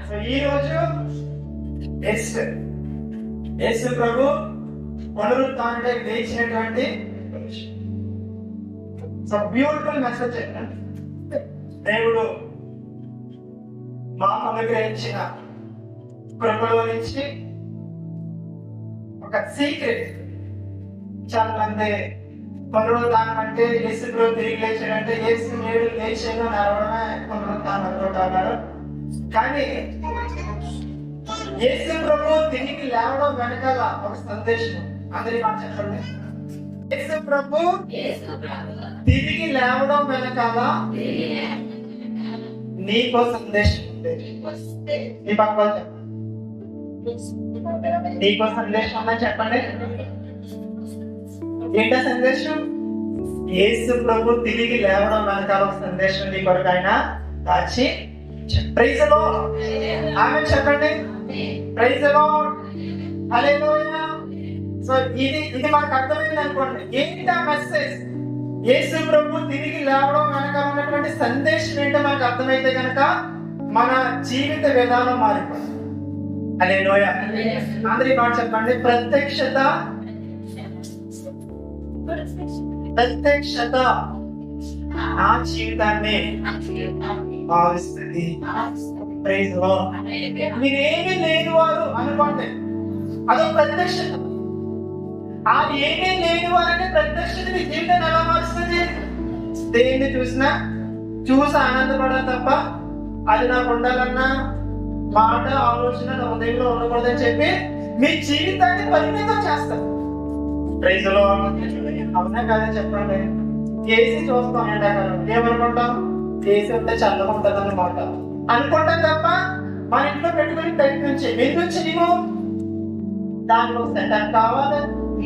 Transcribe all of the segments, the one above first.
So ఈ రోజు యేసు ప్రభు పునరుత్థానంలో లేచినటువంటి so beautiful message. దేవుడు మాకు అనుగ్రహించిన కృపలో నుంచి ఒక సీక్రెట్. చాలా మంది పునరుత్థానం అంటే యేసు ప్రభు తిరిగి లేచాడంటే యేసు నేడు లేచాను నడవడమే పునరుత్థానం అనుకుంటున్నారు. కానీ యేసు ప్రభు తిరిగి లేవడం వెనకాల ఒక సందేశం. అందరి మాట చెప్పండి. యేసు ప్రభు తిరిగి లేవడం వెనకాల నీకో సందేశం ఉంది. నీ పక్కన నీకో సందేశం ఉందని చెప్పండి. ఏంటో సందేశం? యేసు ప్రభు తిరిగి లేవడం వెనకాల ఒక సందేశం నీ కొరకు ఆయన దాచి. Praise the Lord. ఆమేన్ చెప్పండి. Praise the Lord. Hallelujah. So ఇది మనకు అర్థమైంది అనుకోండి. ఏంటి ఆ మెసేజ్? యేసు ప్రభు తిరిగి లేవడం వెనకాల ఉన్నటువంటి సందేశం ఏంటో మనకు అర్థమైతే కనుక మన జీవిత విధానం మారిపోతుంది. హల్లెలూయా. అందరి మాట చెప్పండి. ప్రత్యక్షత నా జీవితాన్ని మారుస్తుంది. Praise the Lord. మీరేమీ లేని వారు అనుకోండి, అదొక ప్రత్యక్షత. ఆ ఏమీ లేని వారనే ప్రత్యక్షత మీ జీవితాన్ని ఎలా మారుస్తుంది? దేన్ని చూసినా చూసి ఆనందపడాలి తప్ప అది నాకు ఉండాలన్నా మాట ఆలోచన నా హృదయంలో ఉండకూడదని చెప్పి మీ జీవితాన్ని పరిమితం చేస్తారు. Praise the Lord. అవునా కదా చెప్పండి. ఏసీ చూస్తాం ఎండాకాలం, ఏమనుకుంటాం? ఏసీ ఉంటే చల్లగా ఉంటుంది అన్నమాట అనుకుంటాం తప్ప మన ఇంట్లో పెట్టుకుని ప్రయత్నించి ఎందుకు నీవు దానిలో సెటప్ కావాలి,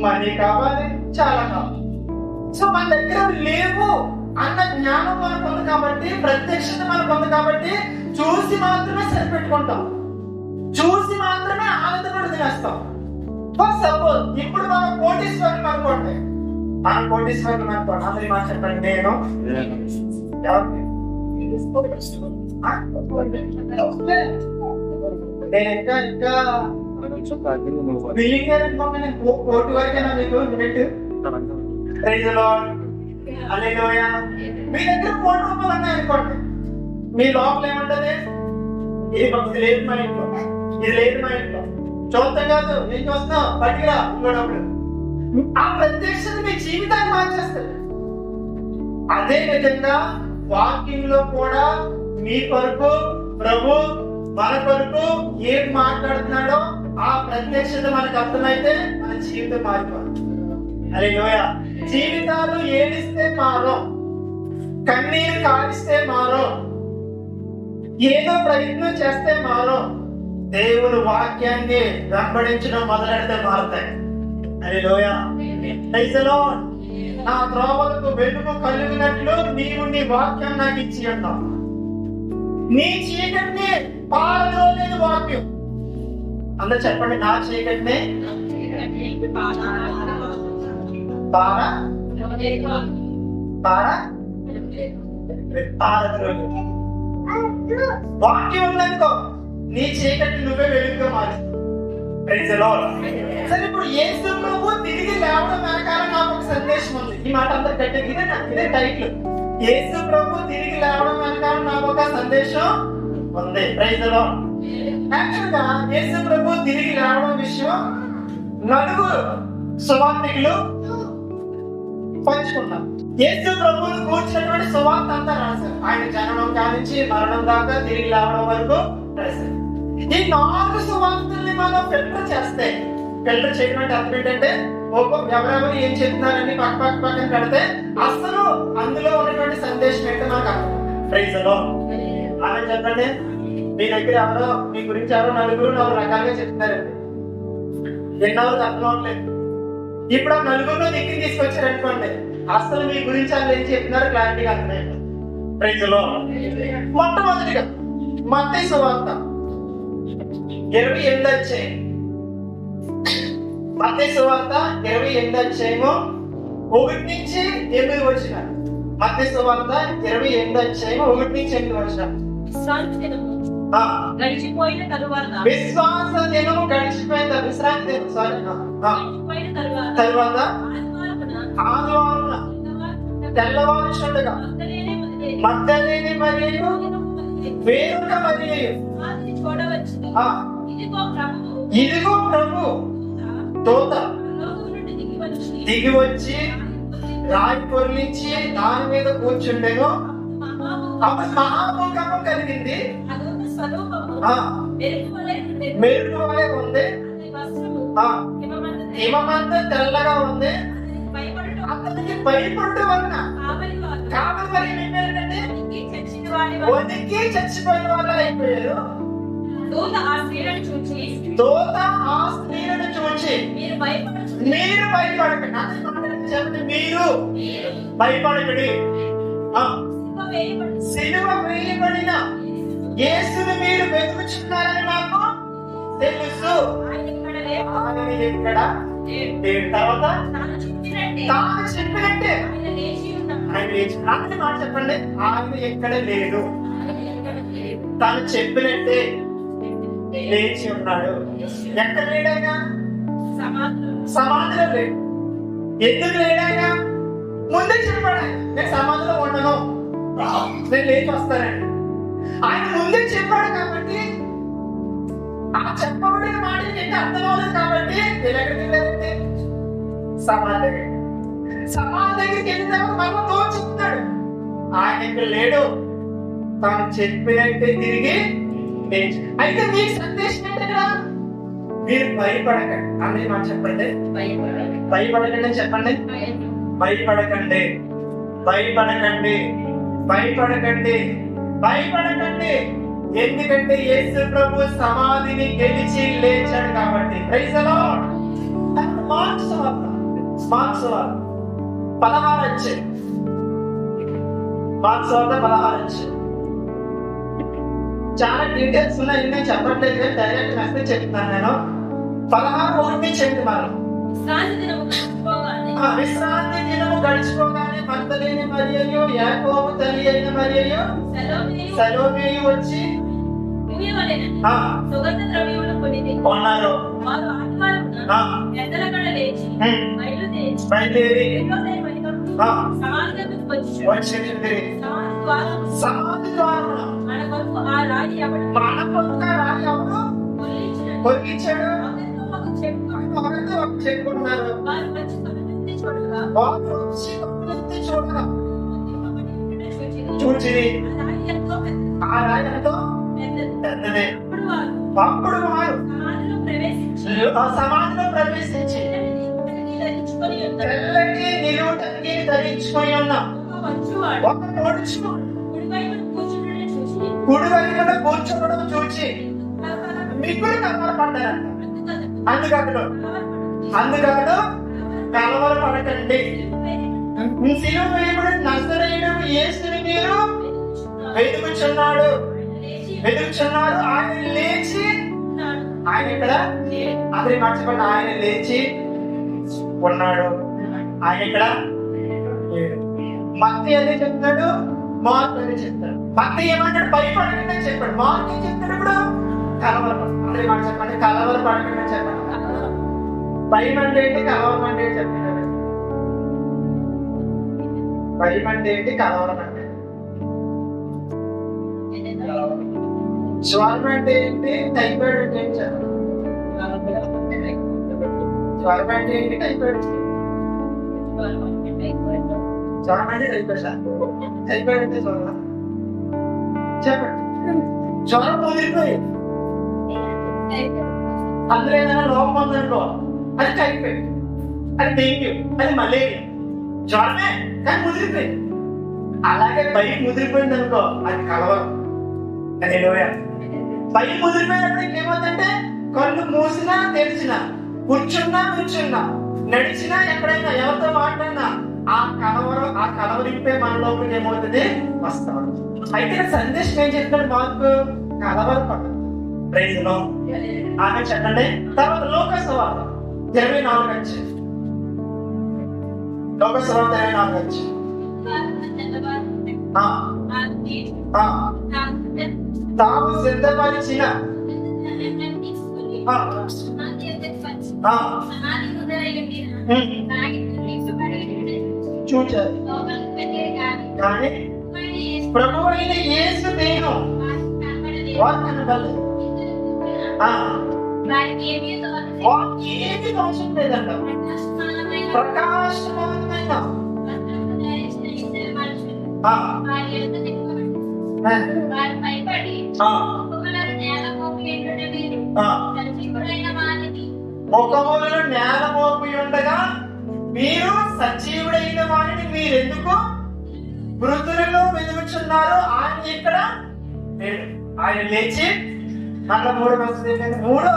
మనీ కావాలి, చాలా కావాలి. సో మన దగ్గర లేవు అన్న జ్ఞానం మనకు ఉంది కాబట్టి, ప్రత్యక్షత మనకు ఉంది కాబట్టి చూసి మాత్రమే సరిపెట్టుకుంటాం, చూసి మాత్రమే ఆనందపడి తినేస్తాం. ఫర్ సపోజ్ ఇప్పుడు మనం కోటీశ్వరులు అనుకోండి, మనం కోటీశ్వరులు అనుకోండి. అందరి మాట చెప్పండి. నేను ఇంకా ఇంకా బిల్లింగ్ అనుకోండి. కోటి వరకేనా మీకు limit? Praise the Lord. Hallelujah. మీ దగ్గర ₹1 ఉన్నాయి అనుకోండి, మీ లోపల ఏముంటది? ఇది లేదు మా ఇంట్లో, ఇది లేదు మా ఇంట్లో. చూస్తాం కాదు, ఏం చూస్తున్నావు? పట్టిరా ఇంకోటప్పుడు. ఆ ప్రత్యక్షత మీ జీవితాన్ని మార్చేస్తుంది. అదే విధంగా వాకింగ్ లో కూడా మీ కొరకు ప్రభు మన కొరకు ఏం మాట్లాడుతున్నాడో ఆ ప్రత్యక్షత మనకు అర్థమైతే మన జీవితం మారిపోతుంది. హల్లెలూయా. జీవితాలు ఏడిస్తే మారో, కన్నీరు కారిస్తే మారో, ఏదో ప్రయత్నం చేస్తే మారో, దేవుని వాక్యాన్ని వెంబడించడం మొదలెడితే మారుతాయి. హల్లెలూయా. Praise the Lord. నా త్రోవలకు వెలుగు కలిగినట్లు నీవు నీ వాక్యం నాకు ఇచ్చి ఉన్నావు. నీ చీకటిని పారద్రోలేదు వాక్యం. అందరూ చెప్పండి. నా చీకటిని పారద్రోలేదు. వాక్యం ఉందనుకో, నీ చీకటి నువ్వే వెలుగుగా మారుస్తావు. Praise the lord. సరే, ఇప్పుడు యేసు ప్రభు తిరిగి లేవడం వెనకాల నాకు ఒక సందేశం ఉంది. ఈ మాట అందరూ గట్టిగా ఇదే టైటిల్. యేసు ప్రభు తిరిగి లేవడం వెనకాల నాకు ఒక సందేశం ఉంది. Praise the Lord. యాక్చువల్గా యేసు ప్రభు తిరిగి లేవడం విషయం నలుగురు సువార్తికులు పంచుకున్నారు. యేసు ప్రభువును కూర్చున్నటువంటి సువార్త అంతా రాశారు. ఆయన జననం కానించి మరణం దాకా తిరిగి లేవడం వరకు రాశారు. ఈ 4 సువార్తల్ని మనం ఫిల్టర్ చేస్తే, ఫిల్టర్ చేయడం అంటే అర్థం ఏంటంటే ఎవరెవరు ఏం చెప్తున్నారని పక్కన పెడితే అసలు అందులో ఉన్నటువంటి సందేశం ఏంటో నాకు అర్థం. Praise the Lord. అలా చెప్పండి. మీ దగ్గర ఎవరో మీ గురించి ఎవరో నలుగురు 4 రకాలుగా చెప్తున్నారండి. ఎన్నోరు అర్థం అవట్లేదు. ఇప్పుడు ఆ నలుగురు దగ్గర తీసుకొచ్చారు అనుకోండి, అసలు మీ గురించి వాళ్ళు ఏం చెప్తున్నారో క్లారిటీగా అర్థమైంది. Praise the Lord. మొట్టమొదటిగా మత్తయి సువార్త 28వ అధ్యాయం. మత్తయి సువార్త 28వ అధ్యాయము 1 నుంచి 8 వచనాలు. మత్తయి సువార్త 28వ అధ్యాయము 1 నుంచి 8 వచనాలు. గడిచిపోయిన తరువాత విశ్వాస దినము గడిచిపోయిన విశ్రాంతి దినం గడిచిపోయిన తరువాత ఆదివారమున తెల్లవారుచుండగా మగ్దలేని మరియు వేరొక మరియు ఇదిగో ప్రభు తోత దిగి వచ్చి రాయి పొర్లించి దాని మీద కూర్చుండెను. అప్పుడు మహాభూకంపం కలిగింది. మెరుపు వలె ఉంది. హిమమంతా తెల్లగా ఉంది. అతనికి భయపడ్డ వలన కావలి వారు ఏమైపోయారంటే వణికి చచ్చిపోయిన వాళ్ళు అయిపోయారు. దూత ఆ స్త్రీలను చూచి మీరు భయపడకండి. మీరు భయపడకండి. సిలువ వేయబడిన యేసుని మీరు వెతుకుచున్నారని నాకు తెలుసు. ఆయన ఇక్కడ తర్వాత తాను చెప్పినట్టే ఆయన లేచి మాట చెప్పండి. ఆయన ఎక్కడ లేడు, తాను చెప్పినట్టే లేచి ఉన్నాడు. ఎక్కడ లేడాయన? సమాధిలో లేడు. ఎందుకు లేడాయన? ముందే చెప్పాడు, నేను సమాధిలో ఉండను, నేను లేచి వస్తానండి. ఆయన ముందే చెప్పాడు కాబట్టి, ఆ చెప్పబడిన మాట ఇంకా అర్థం అవ్వలేదు కాబట్టి ఎక్కడికి వెళ్ళారంటే సమాధి దగ్గరికి వెళ్ళినప్పుడు మనం చెప్తాడు ఆయన ఇక్కడ లేడు, తాను చెప్పినట్టే తిరిగి లేచి. అయితే మీ సందేశం ఏంటి కదా? మీరు భయపడకండి. అన్నీ మాట చెప్పండి. భయపడకండి చెప్పండి. భయపడకండి, భయపడకండి, భయపడకండి, భయపడకండి. ఎందుకంటే యేసు ప్రభు సమాధిని గెలిచి లేచాడు కాబట్టి. Praise the lord. మార్క్స్ 16 వచ్చాయి. మార్క్స్ 16 చాలా డీటెయిల్స్ ఉన్నాయి, నేను చెప్పట్లేదు కానీ డైరెక్ట్ మెసేజ్ చెప్తాను. నేను 16 చెప్తే మనం విశ్రాంతి దినము గడిచిపోగానే మగ్దలేని మరియయు యాకోబు తల్లి అయిన మరియయు సలోమియు వచ్చి కొన్నారు. బయలుదేరి వచ్చింది సమాధి ద్వారా మన కొరకు ఆ రాయి ఎవరు కొరికించాడు చెప్పుకున్నారు. చూచి ఆ రాయి ఎంతో పెద్దదే. అప్పుడు వారు సమాధిలో ప్రవేశించి తెల్లటి నిలువుటంగి ధరించుకొని ఉన్న ఒక పొడుచు కుడివైపున కూర్చోవడం చూచి మిక్కులు కలవరపడ్డారంట. అందుకడు కలవరపడకండి. సిలువ వేయబడిన నజరేయుడు యేసుని మీరు వెతుకుచున్నారు. ఆయన లేచి, ఆయన ఇక్కడ అందరి మర్చిపోయిన ఆయన లేచి ఉన్నాడు. ఆయన ఇక్కడ మత్తయి అదే చెప్తున్నాడు, మార్క్ అదే చెప్తాడు. మత్తయి ఏమంటాడు? భయపడకండి అని చెప్పాడు. మార్క్ ఏం చెప్తాడు? ఇప్పుడు కలవరపడ అందరి మాట చెప్పండి. కలవరపడకండి అని చెప్పండి. భయం అంటే ఏంటి, కలవరం అంటే ఏంటి చెప్తున్నాడు. భయం అంటే ఏంటి, కలవరం అంటే జ్వరం అంటే ఏంటి, టైఫాయిడ్ అంటే ఏంటి చెప్పండి. జ్వరం అంటే ఏంటి, టైఫాయిడ్. జ్వరం అంటే టైఫాయిడ్ అంటే జ్వరం చెప్పండి. జ్వరం ముదిరిపోయి అందులో ఏదైనా లోపం ఉందనుకో, అది టైఫాయిడ్, అది డెంగ్యూ, అది మలేరియా. జ్వరమే కానీ ముదిరిపోయింది. అలాగే భయం ముదిరిపోయింది అనుకో, అది కలవరం. భయం ముదిరిపోయినప్పుడు ఇంకేమవుతుందంటే కళ్ళు మూసినా తెరిచినా, కూర్చున్నా నుంచున్నా, నడిచినా, ఎక్కడైనా ఎవరితో మాట్లాడినా ఆ కలవరింపే మన లోపలికి ఏమవుతుంది, వస్తాం. అయితే సందేశం ఏం చెప్తాడు మార్కు? కలవరపడదు. ప్రైజ్ లో ఆమె చెప్పండి. తర్వాత లోకసవార్త 24 లోకసవార్త 24 తాము సిద్ధపరిచిన చూచారు. కానీ ప్రభు అయిన యేసు దేహం వారు కనబడలేదు. వారికి ఏమి దోషం లేదంట. ప్రకాశమానమైన ముఖములను నేల మోపి ఉండగా మీరు సజీవుడైన వారిని మీరెందుకు మృతులలో వెలుగుచున్నారు? ఆయన ఇక్కడ ఆయన లేచి మళ్ళా మూడో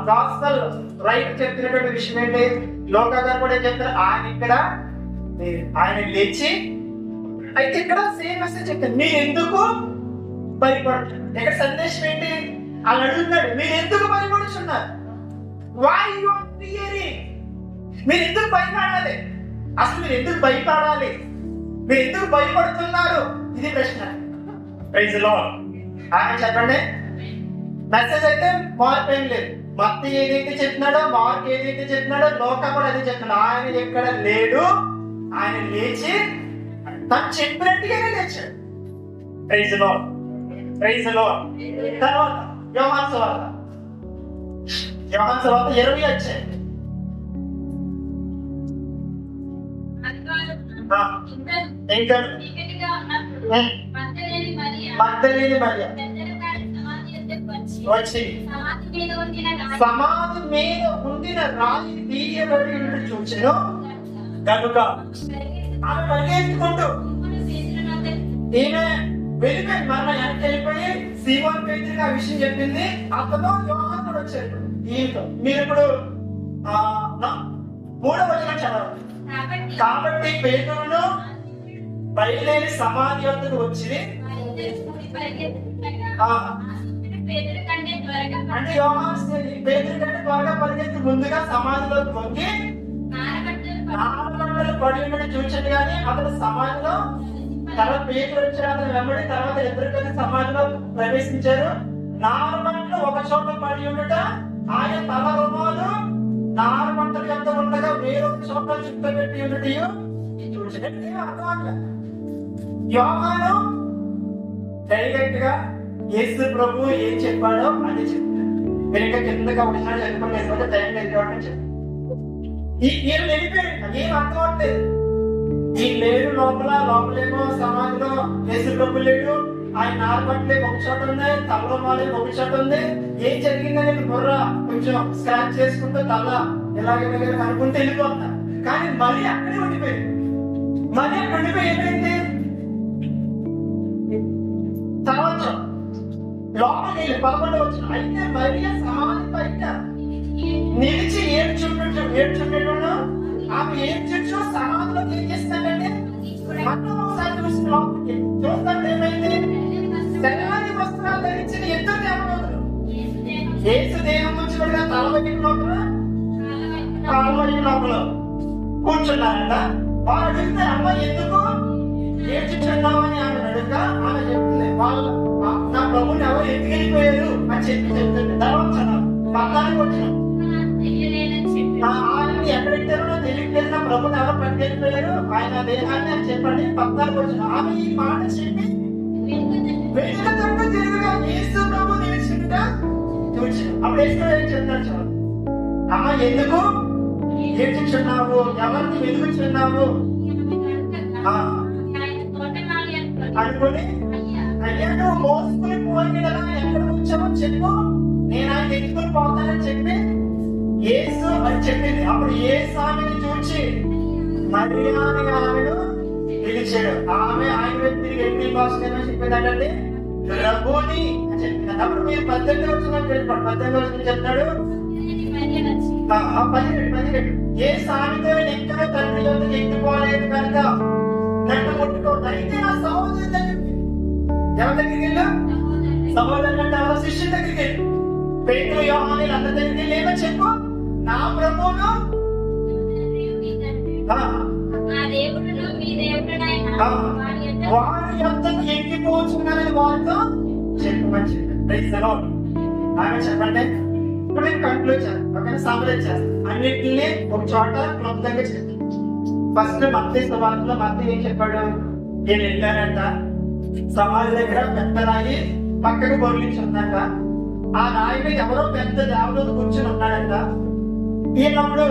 గాస్పెల్ రైట్ చెప్పినటువంటి విషయం ఏంటి? లోకా గారు కూడా చెప్తారు ఆయన ఇక్కడ ఆయన లేచి. అయితే ఇక్కడ సేమ్ మెసేజ్ చెప్తారు, మీరు ఎందుకు భయపడుతున్నారు? ఇక్కడ సందేశం ఏంటి? అని అడుగుతున్నాడు, మీరు ఎందుకు భయపడుతున్నారు? Why you are fearing? మీరు ఎందుకు భయపడాలి? అసలు మీరు ఎందుకు భయపడాలి? మీరు ఎందుకు భయపడుతున్నారు? ఇది ప్రశ్న. Praise the Lord. ఆయన చెప్పండి. మెసేజ్ అయితే మార్పు ఏం లేదు. మత్తయి ఏదైతే చెప్తున్నాడో, మార్క్ ఏదైతే చెప్తున్నాడో, లోకా కూడా అదే చెప్తున్నాడు. ఆయన ఎక్కడ లేడు, ఆయన లేచి తను చెప్పినట్టుగానే లేచాడు. Praise the Lord. Praise the Lord. తర్వాత యోహాను సువార్త 20 వచ్చాయి. ఇంకా మగ్దలేని మరియ వచ్చి సమాధి మీద ఉండిన రాయి తీయబడి చూచెను కనుక ఆమె పరిగెత్తుకుంటూ ఈమె వెళ్ళిపోయి మన వెనక్కి వెళ్ళిపోయి సీమోను పేతురుకి ఆ విషయం చెప్పింది. అతను యోహాను కూడా వచ్చాడు. ఈయనతో మీరు ఇప్పుడు 3వ వచనం చదవండి. కాబట్టి పేతురును బయలుదేరి సమాధి వద్దకు వచ్చి అంటే యోహాను పేతురు కంటే త్వరగా పరిగెత్తి ముందుగా సమాధిలోకి వంగి నారబట్టలు పడి ఉండడం చూచాడు. కానీ అతను సమాధిలో తర్వాత పేతురు వచ్చాడు, అతను వెంబడి తర్వాత ఇద్దరు కలిసి సమాధిలో ప్రవేశించారు. నారబట్టలు ఒక చోట పడి ఉండట, ఆయన తల రుమాలు నారబట్టలు ఎంత ఉండగా వేరొక చోట చుట్టబెట్టి ఉండటం చూసినట్టు అర్థం. యోహాను డైరెక్ట్ గా యేసు ప్రభు ఏం చెప్పాడో అది చెప్తాడు. మీరు ఇంకా కిందగా వచ్చినా చదువుకుని లేకపోతే టైం వెళ్ళిపోవడం చెప్పాడు. ఈయన వెళ్ళిపోయాడు, ఏం అర్థం అవట్లేదు. ఈ లేడు లోపలేమో సమాధిలో యేసు ప్రభు లేడు, ఆయన నారబట్టలే ఒక చోట ఉన్నాయి, తలమాలే ఒక చోట ఉంది. ఏం జరిగిందని బుర్ర కొంచెం స్క్రాచ్ చేసుకుంటూ తల ఇలాగే అనుకుంటూ వెళ్ళిపోతున్నా. కానీ మళ్ళీ అక్కడే ఉండిపోయింది. మళ్ళీ అక్కడ ఉండిపోయి ఏమైంది? తర్వాత లోపలికి వెళ్ళి 11వ వచనం. అయితే మరియ సమాధి బయట నిలిచి ఏడ్చుండేవాడు. ఆమె ఏడ్చు సమాధిలోకి ఏం చేస్తాడంటే ఒకసారి చూస్తుంటే ఏమైంది? తెల్లని వస్త్రాలు ధరించిన ఇద్దరు దేవదూతలు యేసు దేహం నుంచి కూడా తలవైపు లోపల కాలువైపు లోపల కూర్చున్నారంట. వారు అడిగితే అమ్మ ఎందుకు ఏడ్చుచున్నామని ఆమె అడుగుతా ఆమె చెప్తుంది, వాళ్ళు నా ప్రభుని ఎవరు ఎందుకు వెళ్ళిపోయారు అని చెప్తుంది. తర్వాత పక్కనకి వచ్చినాం ఆయన ఎక్కడెట్టారో తెలియట్లేదు, నా ప్రభుని ఎవరు పట్టుకెళ్ళిపోయారు ఆయన దేహాన్ని అని చెప్పండి. పక్కనకి వచ్చిన ఆమె ఈ మాట చెప్పి వెనుక తట్టు తిరుగుగా యేసు ప్రభు నిలిచింట చూచాడు. అప్పుడు యేసు ఏం చెప్తాడు చూడండి. అమ్మ ఎందుకు ఏడ్చుచున్నావు, ఎవరిని వెలుగుచున్నావు అనుకుని, అయ్యా నువ్వు మోసుకుని పోయి కదా ఎక్కడ వచ్చావో చెప్పు, నేను ఆయన ఎత్తుకుని పోతానని చెప్పి యేసు అని చెప్పింది. అప్పుడు యేసు ఆమెను చూచి మరియాని ఆమెను పిలిచాడు. ఆమె ఆయన వ్యక్తిని వ్యక్తి భాషగా చెప్పింది అంటే రబ్బోని అని చెప్పింది. అప్పుడు మీరు 18వ వచనం వెళ్ళిపోండి. 18వ వచనం చెప్తాడు 17 యేసు ఆమెతో ఇంకా తండ్రి యొద్దకు ఎక్కిపోలేదు కనుక నన్ను ముట్టుకోవద్దు. అయితే నా సహోదరుని దగ్గరికి ఎవరి దగ్గరికి వెళ్ళు? సహోదరులు అంటే ఎవరు? శిష్యుల దగ్గరికి వెళ్ళు. పేతురు యోహాను అందరి దగ్గరికి వెళ్ళి ఏమో చెప్పు, నా ప్రభువును వారి యొద్దకు ఎక్కిపోతున్నానని వారితో చెప్పమని చెప్పాను. ఆమె చెప్పండి. ఇప్పుడు నేను కంక్లూడ్ చేస్తాను, ఒక సమ్మరైజ్ చేస్తాను. అన్నిటిని ఒక చోట క్లుప్తంగా చెప్పాను. ఫస్ట్ మత్తయి సువార్తలో మత్తయి ఏం చెప్పాడు? నేను వెళ్ళానంట, సమాధి దగ్గర పెద్ద రాయి పక్కకు బొర్లించి ఉందంట. ఆ రాయి మీద ఎవరో పెద్ద దేవదూత కూర్చుని ఉన్నాడంట. ఈయనప్పుడు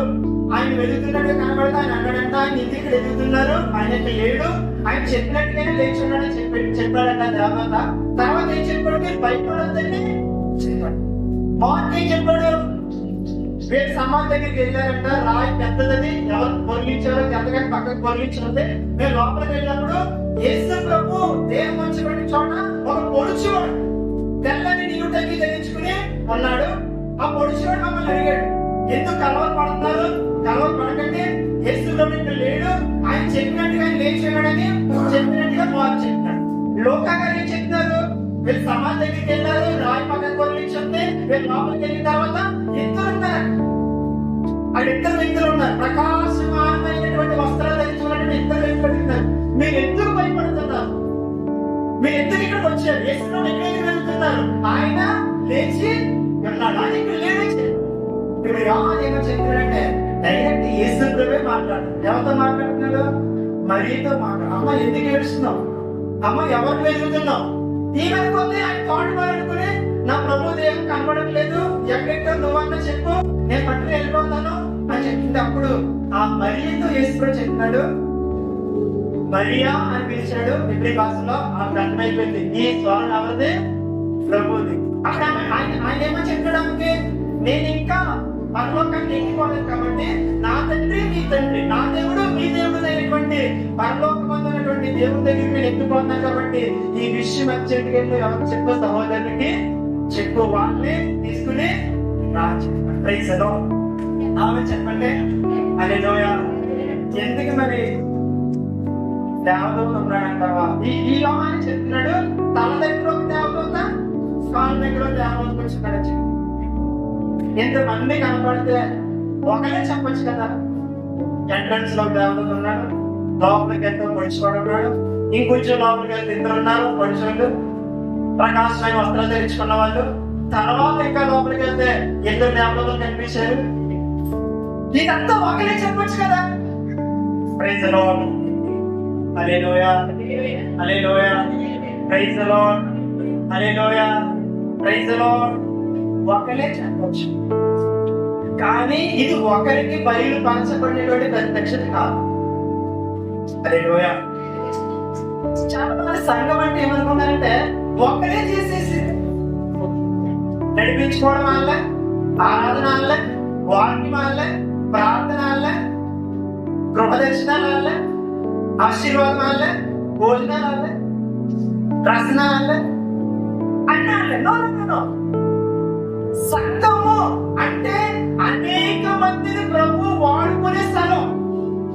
ఆయన వెలుగుతున్నట్టు కనబడితే ఆయన అన్నాడంట, ఆయన ఇంటికి వెలుగుతున్నారు, ఆయన లేడు, ఆయన చెప్పినట్టుగానే లేచి ఉన్నాడని చెప్పాడంట దేవదూత. తర్వాత ఏం చెప్పాడు? మీరు భయపడొద్దని చెప్పాడు. మార్క్ ఏం చెప్పాడు? వీళ్ళు సమాధి దగ్గరికి వెళ్ళారంట, రాయి పెద్దదని ఎవరు పొరిగించారో ఎంతగాని పక్కకు పొరిగించింది. మేము లోపలికి వెళ్ళినప్పుడు యేసు ప్రభు దేహం ఉంచబడిన చోట ఒక పొడుచువాడు తెల్లని నీరు తగ్గి ధరించుకుని ఉన్నాడు. ఆ పొడుచువాడు మమ్మల్ని అడిగాడు, ఎందుకు కలవర పడుతున్నారు? కలవర పడకండి, యేసు ప్రభు ఇక్కడ లేడు, ఆయన చెప్పినట్టుగా లేచాడని చెప్పినట్టుగా మార్క్ చెప్తాడు. లోకా గారు ఏం చెప్తున్నారు? వీళ్ళు సమాధి దగ్గరికి వెళ్ళారు, రాయి పక్కన పొరిగించుంది. వీళ్ళు లోపలికి వెళ్ళిన తర్వాత ఇద్దరు ఉన్నారు. ఆ ఇద్దరు వ్యక్తులు ఉన్నారు, ప్రకాశమానమైనటువంటి వస్త్రాలు ధరించుకున్నటువంటి ఇద్దరు వ్యక్తులు ఉన్నారు. మీరు ఎందుకు భయపడుతున్నారు? మీరు ఎందుకు ఇక్కడికి వచ్చారు? యేసును ఎక్కడికి వెళ్తున్నారు? ఆయన లేచి ఉన్నాడు, ఆయన ఇక్కడ లేచి. ఇప్పుడు యోహాను ఏమో చెప్తున్నాడంటే డైరెక్ట్ యేసుతోనే మాట్లాడు. ఎవరితో మాట్లాడుతున్నాడు? మరియతో మాట్లాడు. అమ్మ ఎందుకు ఏడుస్తున్నావు? అమ్మ ఎవరు వెలుగుతున్నావు? ఈమెనుకుంది ఆయన తోటమాలనుకుని నా ప్రభు దేహం కనబడట్లేదు, ఎక్కడెక్కడ నువ్వన్నా చెప్పు, నేను పట్టుకుని వెళ్ళిపోతాను అని చెప్పినప్పుడు ఆ మరియతో యేసు చెప్తున్నాడు. మరియా అని పిలిచాడు. ఇబ్రీ భాషలో ఆమెకు అర్థమైపోయింది, ఈ స్వరం ఎవరిది? ప్రభుది. అక్కడ ఆయన ఏమో చెప్పాడు ఆమెకి, నేను ఇంకా పరలోకానికి ఎక్కిపోలేదు కాబట్టి నా తండ్రి మీ తండ్రి, నా దేవుడు మీ దేవుడు అయినటువంటి పరలోకమందున్నటువంటి దేవుడి దగ్గరికి నేను ఎక్కిపోతున్నాను కాబట్టి ఈ విషయం వచ్చేటికి ఎవరు చెప్పు, సహోదరునికి చెప్పు, వాళ్ళని తీసుకుని రాజు. ఆమె చెప్పండి హల్లెలూయా. ఎందుకు మరి దేవదూత ఉన్నాడంటావా? ఈ యోహాను చెప్తున్నాడు, తల దగ్గర ఒక దేవదూత, కాళ్ళ దగ్గర దేవదూత కూర్చున్నాడు. ఎంతమంది కనపడితే ఒకరే చెప్పొచ్చు కదా. ఎంట్రన్స్ లో దేవదూత ఉన్నాడు, లోపలికి ఎంతో పొడిచివాడు ఉన్నాడు, ఇంకొంచెం లోపలికి వెళ్తే ఇద్దరు ఉన్నారు పొడిచోళ్ళు, ప్రకాశమైన వస్త్రాలు ధరించుకున్న వాళ్ళు. తర్వాత ఇంకా లోపలికి వెళ్తే ఇద్దరు దేవదూతలు కనిపించారు. ఇదంతా ఒకరే చెప్పొచ్చు కదా. Praise the Lord, hallelujah, hallelujah, praise the Lord, hallelujah, praise the Lord. ఒకరే చెప్పొచ్చు, కానీ ఇది ఒకరికి బయలు పంచబడినటువంటి ప్రత్యక్షత కాదు. హల్లెలూయా. చాలా మంది సంఘం అంటే ఏమనుకున్నారంటే ఒకరే చేసేసి నడిపించుకోవడం వల్ల, ఆరాధన వల్ల, వాక్యం వల్ల, ప్రార్థన వల్ల, గృహదర్శనాల వల్ల, ఆశీర్వాదం వల్ల, భోజనాల వల్ల, రచన వల్ల అన్నా. సంఘము అంటే అనేక మందిని ప్రభు వాడుకునే స్థలం.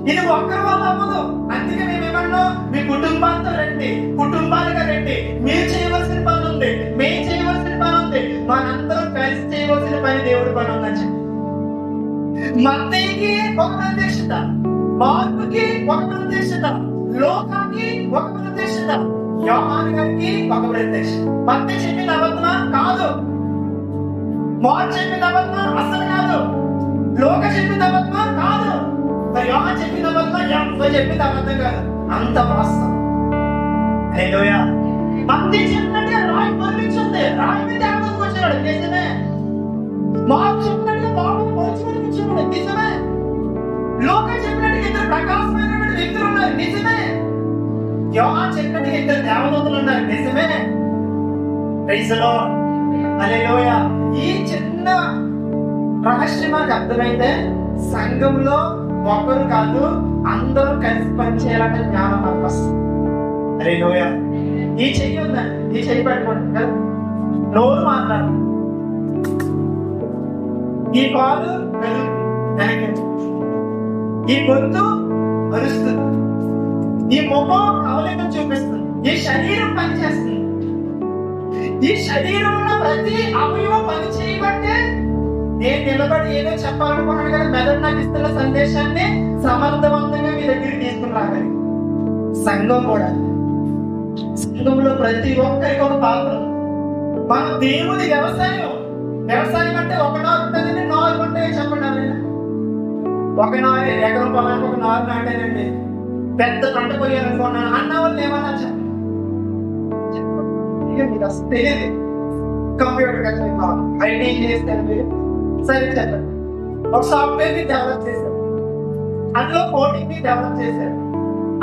ఇది ఒక్కరి వల్ల అవ్వదు. అందుకే మేమేమన్నా మీ కుటుంబాలతో రండి, కుటుంబాలుగా రండి, మీరు చేయవలసిన పని ఉంది, మేము చేయవలసిన పని ఉంది, మనందరం కలిసి చేయవలసిన పని దేవుడి పని ఉందని చెప్పి మత్తయికి ఒక ప్రత్యక్షత, మార్కుకి ఒక ప్రత్యక్షత, లోకాకి ఒక ప్రత్యక్షత, యోహాను గారికి ఒక ప్రత్యక్షత. మత్తయి చెప్పిన అబద్ధమా? కాదు. మార్క్ చెప్పిన అబద్ధమా? అసలు కాదు. లోక చెప్పిన అబద్ధమా? కాదు. మరి యోహాను చెప్పిన అబద్ధమా? ఎవరు చెప్పిన అబద్ధం కాదు, అంత వాస్తవం. హల్లెలూయా. మత్తయి చెప్పినట్టుగా రాయి పొరిగించింది, రాయి మీద దేవదూత కూర్చున్నాడు, నిజమే. మార్క్ చెప్పినట్టుగా బాబు పొడిచి కూర్చున్నాడు, నిజమే. లోక చెప్పినట్టుగా ఇద్దరు ప్రకాశమైనటువంటి వ్యక్తులు ఉన్నారు, నిజమే. యోహాను చెప్పినట్టుగా ఇద్దరు దేవదూతలు ఉన్నారు, నిజమే. ప్రైజ్ ది లార్డ్, హల్లెలూయా. ఈ చిన్న రహస్యం మనకు అర్థమైతే సంఘంలో ఒకరు కాదు అందరూ కలిసి పనిచేయాలనే జ్ఞానం మనకు వస్తుంది. హల్లెలూయా. ఈ చెయ్యి ఉందండి, ఈ చెయ్యి పెట్టుకోండి కదా, నోరు మాట్లాడు, ఈ కాలు వెనక్కి, ఈ గొంతు అరుస్తుంది, ఈ ముఖం అవలేకం చూపిస్తుంది, ఈ శరీరం పనిచేస్తుంది. ఈ శరీరంలో ప్రతి అవయవం పని చేయబట్టే నేను నిలబడి ఏదో చెప్పాలనుకున్నాను కదా, మెదడు నాకు ఇస్తున్న సందేశాన్ని సమర్థవంతంగా మీ దగ్గరికి తీసుకుని రాగలి. సంఘం కూడా, సంఘంలో ప్రతి ఒక్కరికి ఒక పాత్ర. మన దేవుని వ్యవసాయం అంటే ఒక నారు ఉంటుందండి, 4 ఉంటాయి. చెప్పండి అవి. ఒక నారు ఎకరం పొలానికి ఒక నారు నాటేనండి. పెద్ద పంట పోయాలనుకున్నాను అన్న వాళ్ళు ఏమన్నా చెప్పండి. మీకు అసలు తెలియదు. కంప్యూటర్ ఐటీ చేస్తారు మీరు. సరే చెప్పండి. ఒక సాఫ్ట్వేర్ ని డెవలప్ చేశారు, అందులో కోడింగ్ ని డెవలప్ చేశారు.